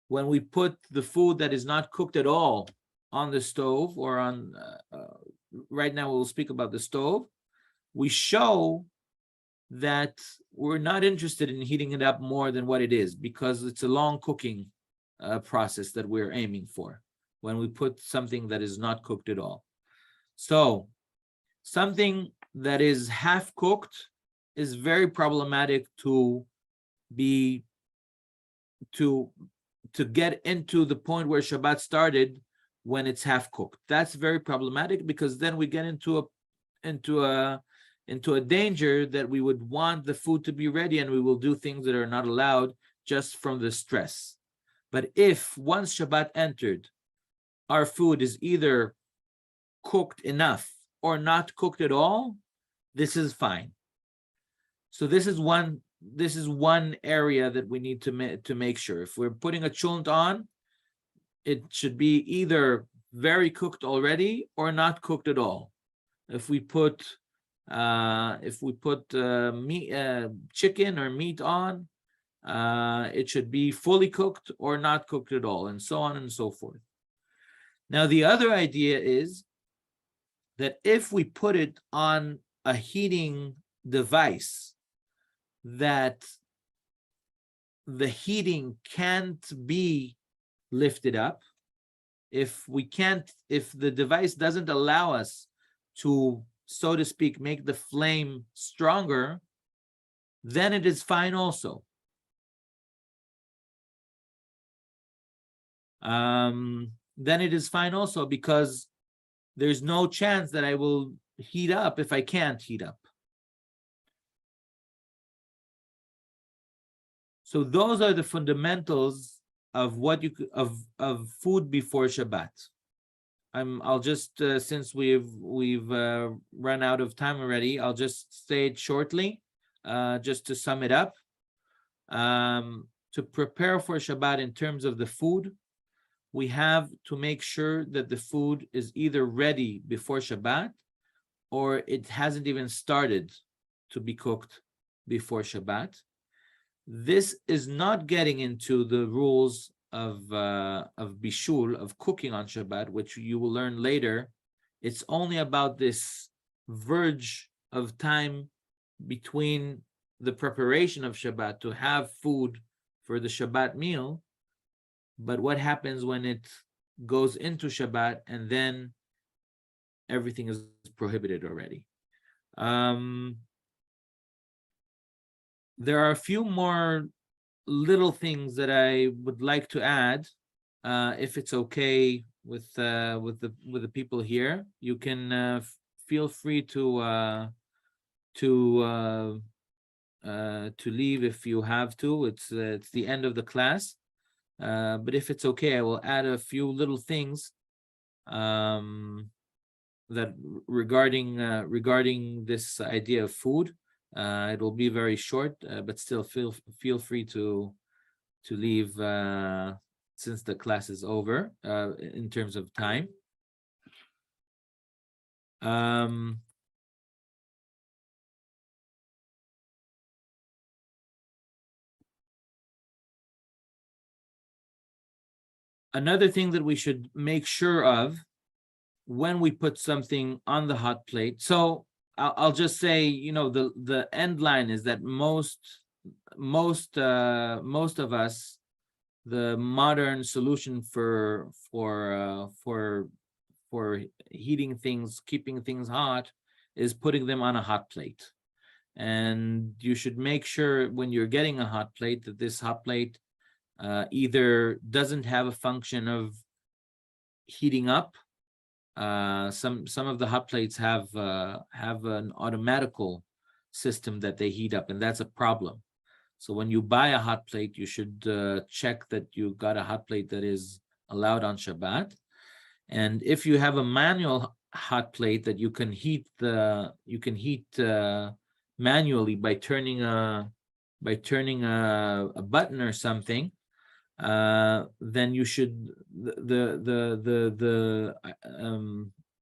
when we put the food that is not cooked at all on the stove, or on right now we'll speak about the stove, we show that we're not interested in heating it up more than what it is, because it's a long cooking process that we're aiming for when we put something that is not cooked at all. So something that is half cooked is very problematic to get into the point where Shabbat started when it's half cooked. That's very problematic, because then we get into a danger that we would want the food to be ready, and we will do things that are not allowed just from the stress. But if once Shabbat entered, our food is either cooked enough or not cooked at all, this is fine. So this is one area that we need to make sure. If we're putting a chunt on, it should be either very cooked already or not cooked at all. If we put meat, chicken or meat on, it should be fully cooked or not cooked at all, and so on and so forth. Now, the other idea is that if we put it on a heating device that the heating can't be lifted up, if the device doesn't allow us to, so to speak, make the flame stronger, then it is fine also. Then it is fine also, because there's no chance that I will heat up if I can't heat up. So those are the fundamentals of what of food before Shabbat. I'll just since we've run out of time already, I'll just say it shortly, just to sum it up. To prepare for Shabbat in terms of the food, we have to make sure that the food is either ready before Shabbat, or it hasn't even started to be cooked before Shabbat. This is not getting into the rules of bishul, of cooking on Shabbat, which you will learn later. It's only about this verge of time between the preparation of Shabbat to have food for the Shabbat meal. But what happens when it goes into Shabbat and then everything is prohibited already? There are a few more little things that I would like to add, if it's okay with the people here. You can feel free to leave if you have to. It's the end of the class. But if it's okay, I will add a few little things that regarding this idea of food. It will be very short, but still feel free to leave since the class is over in terms of time. Another thing that we should make sure of when we put something on the hot plate. So I'll just say, you know, the end line is that most of us, the modern solution for heating things, keeping things hot, is putting them on a hot plate. And you should make sure when you're getting a hot plate that this hot plate either doesn't have a function of heating up. Some of the hot plates have an automatical system that they heat up, and that's a problem. So when you buy a hot plate, you should check that you got a hot plate that is allowed on Shabbat. And if you have a manual hot plate that you can heat manually by turning a button or something, then you should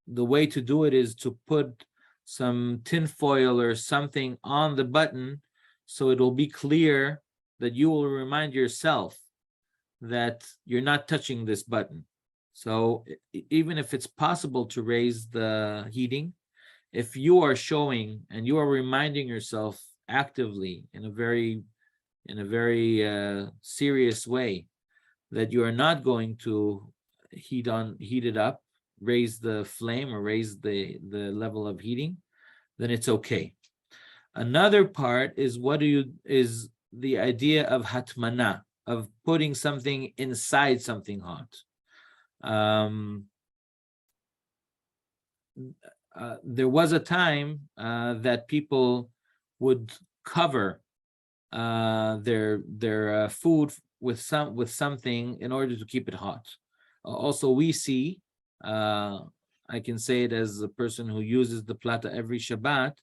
the way to do it is to put some tin foil or something on the button, so it will be clear that you will remind yourself that you're not touching this button. So even if it's possible to raise the heating, if you are showing and you are reminding yourself actively in a very serious way that you are not going to heat it up, raise the flame or raise the level of heating, then it's okay. Another part is is the idea of hatmana, of putting something inside something hot. There was a time that people would cover their food with something in order to keep it hot. Also, we see, I can say it as a person who uses the plata every Shabbat.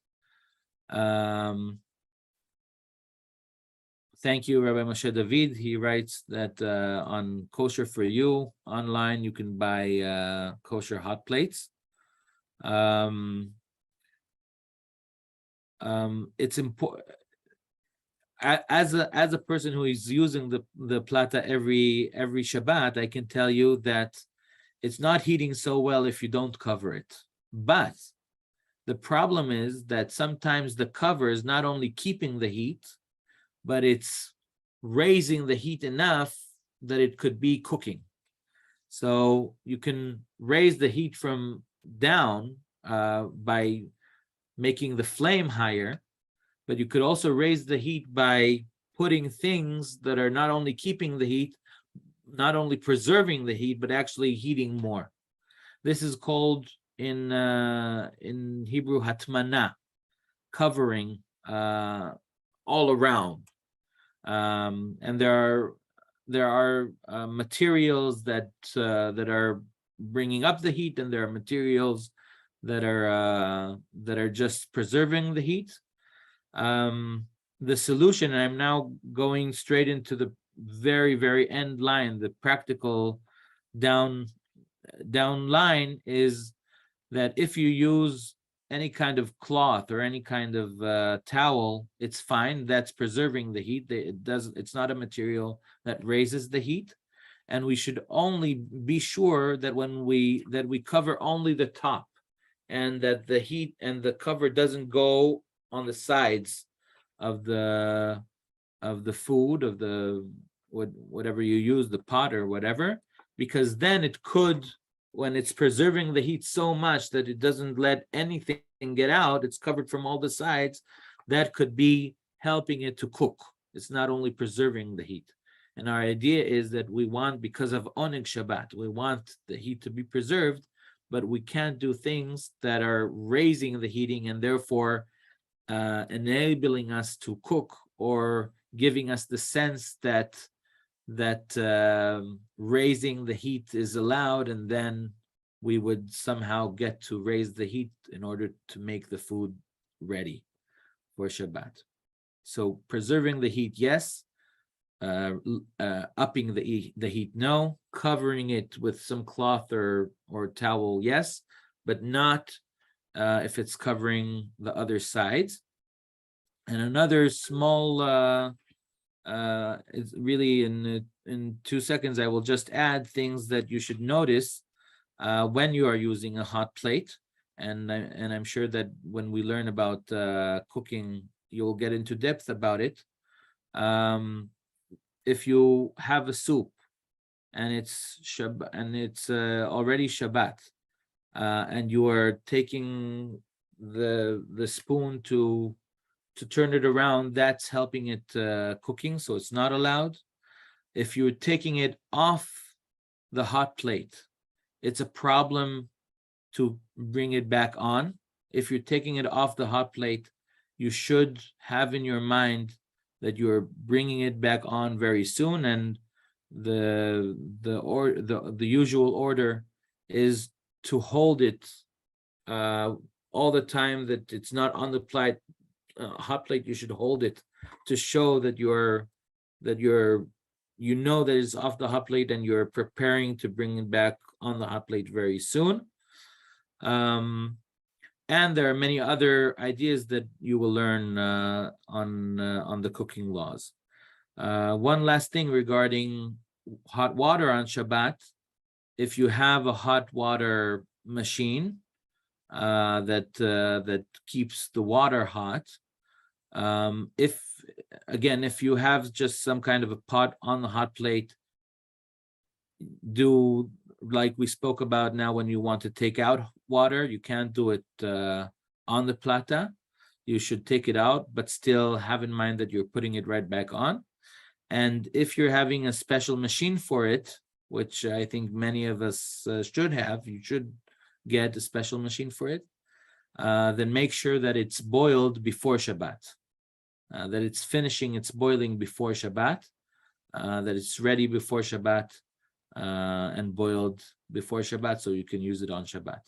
Thank you, Rabbi Moshe David. He writes that on Kosher for You online, you can buy kosher hot plates. It's important. As a person who is using the plata every Shabbat, I can tell you that it's not heating so well if you don't cover it. But the problem is that sometimes the cover is not only keeping the heat, but it's raising the heat enough that it could be cooking. So you can raise the heat from down by making the flame higher, but you could also raise the heat by putting things that are not only keeping the heat, not only preserving the heat, but actually heating more. This is called in Hebrew hatmana, covering all around. And there are materials that are bringing up the heat, and there are materials that are just preserving the heat. The solution, and I'm now going straight into the very, very end line, the practical down line, is that if you use any kind of cloth or any kind of towel, it's fine. That's preserving the heat. It's not a material that raises the heat, and we should only be sure that we cover only the top, and that the heat and the cover doesn't go on the sides of the food, of the whatever you use, the pot or whatever, because then it could, when it's preserving the heat so much that it doesn't let anything get out, it's covered from all the sides, that could be helping it to cook. It's not only preserving the heat. And our idea is that we want, because of Oneg Shabbat, we want the heat to be preserved, but we can't do things that are raising the heating and therefore enabling us to cook, or giving us the sense that raising the heat is allowed, and then we would somehow get to raise the heat in order to make the food ready for Shabbat. So preserving the heat, yes. Upping the heat, no. Covering it with some cloth or towel, yes, but not if it's covering the other sides. And another small, it's really in 2 seconds, I will just add things that you should notice when you are using a hot plate. and I'm sure that when we learn about cooking, you'll get into depth about it. If you have a soup and it's already Shabbat, and you are taking the spoon to turn it around, that's helping it cooking, so it's not allowed. If you're taking it off the hot plate, it's a problem to bring it back on. If you're taking it off the hot plate, you should have in your mind that you're bringing it back on very soon, and the usual order is to hold it all the time that it's not on the plate, hot plate. You should hold it to show that you know that it's off the hot plate and you're preparing to bring it back on the hot plate very soon. And there are many other ideas that you will learn on the cooking laws. One last thing regarding hot water on Shabbat. If you have a hot water machine that keeps the water hot, if you have just some kind of a pot on the hot plate, do like we spoke about now. When you want to take out water, you can't do it on the plata. You should take it out, but still have in mind that you're putting it right back on. And if you're having a special machine for it, which I think many of us should have, you should get a special machine for it, then make sure that it's boiled before Shabbat, that it's finishing its boiling before Shabbat, that it's ready before Shabbat, and boiled before Shabbat, so you can use it on Shabbat.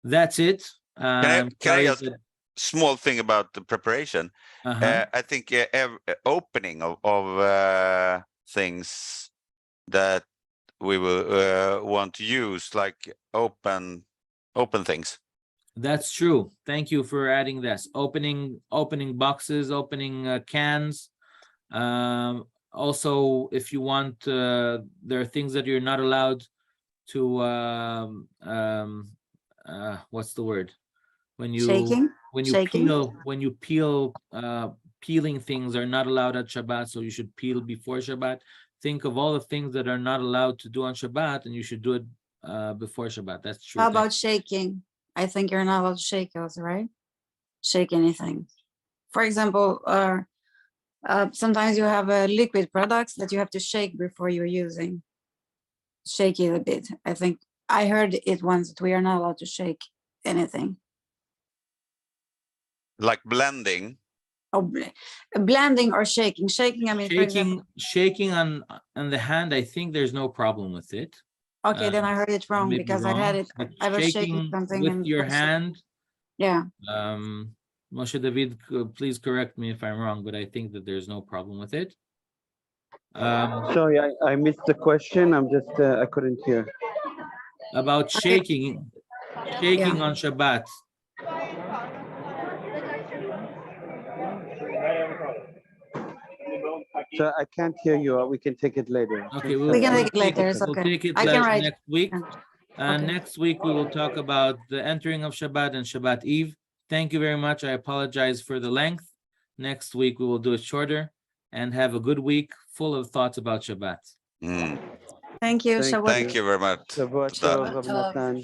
That's it. Can I ask a small thing about the preparation? I think opening of things that we will want to use, like open things. That's true. Thank you for adding this. Opening boxes, opening cans. Also, if you want, there are things that you're not allowed to. What's the word? When you peel, peeling things are not allowed at Shabbat, so you should peel before Shabbat. Think of all the things that are not allowed to do on Shabbat, and you should do it before Shabbat. That's true. How about shaking? I think you're not allowed to shake also, right? Shake anything. For example, sometimes you have liquid products that you have to shake before you're using. Shake it a bit. I think I heard it once that we are not allowed to shake anything. Like blending. Oh, blending or shaking. Shaking, I mean, for example, shaking on the hand, I think there's no problem with it. Okay, then I heard it wrong because I had it. I was shaking something with your hand. Yeah. Moshe David, please correct me if I'm wrong, but I think that there's no problem with it. Sorry, I missed the question. I'm just I couldn't hear. About shaking on Shabbat. So I can't hear you. We can take it later. Okay, we can take it later. It's okay. We'll take it next week. Next week we will talk about the entering of Shabbat and Shabbat Eve. Thank you very much. I apologize for the length. Next week we will do it shorter, and have a good week full of thoughts about Shabbat. Thank you. Thank you very much. Shabbat Shalom, Rav Natan.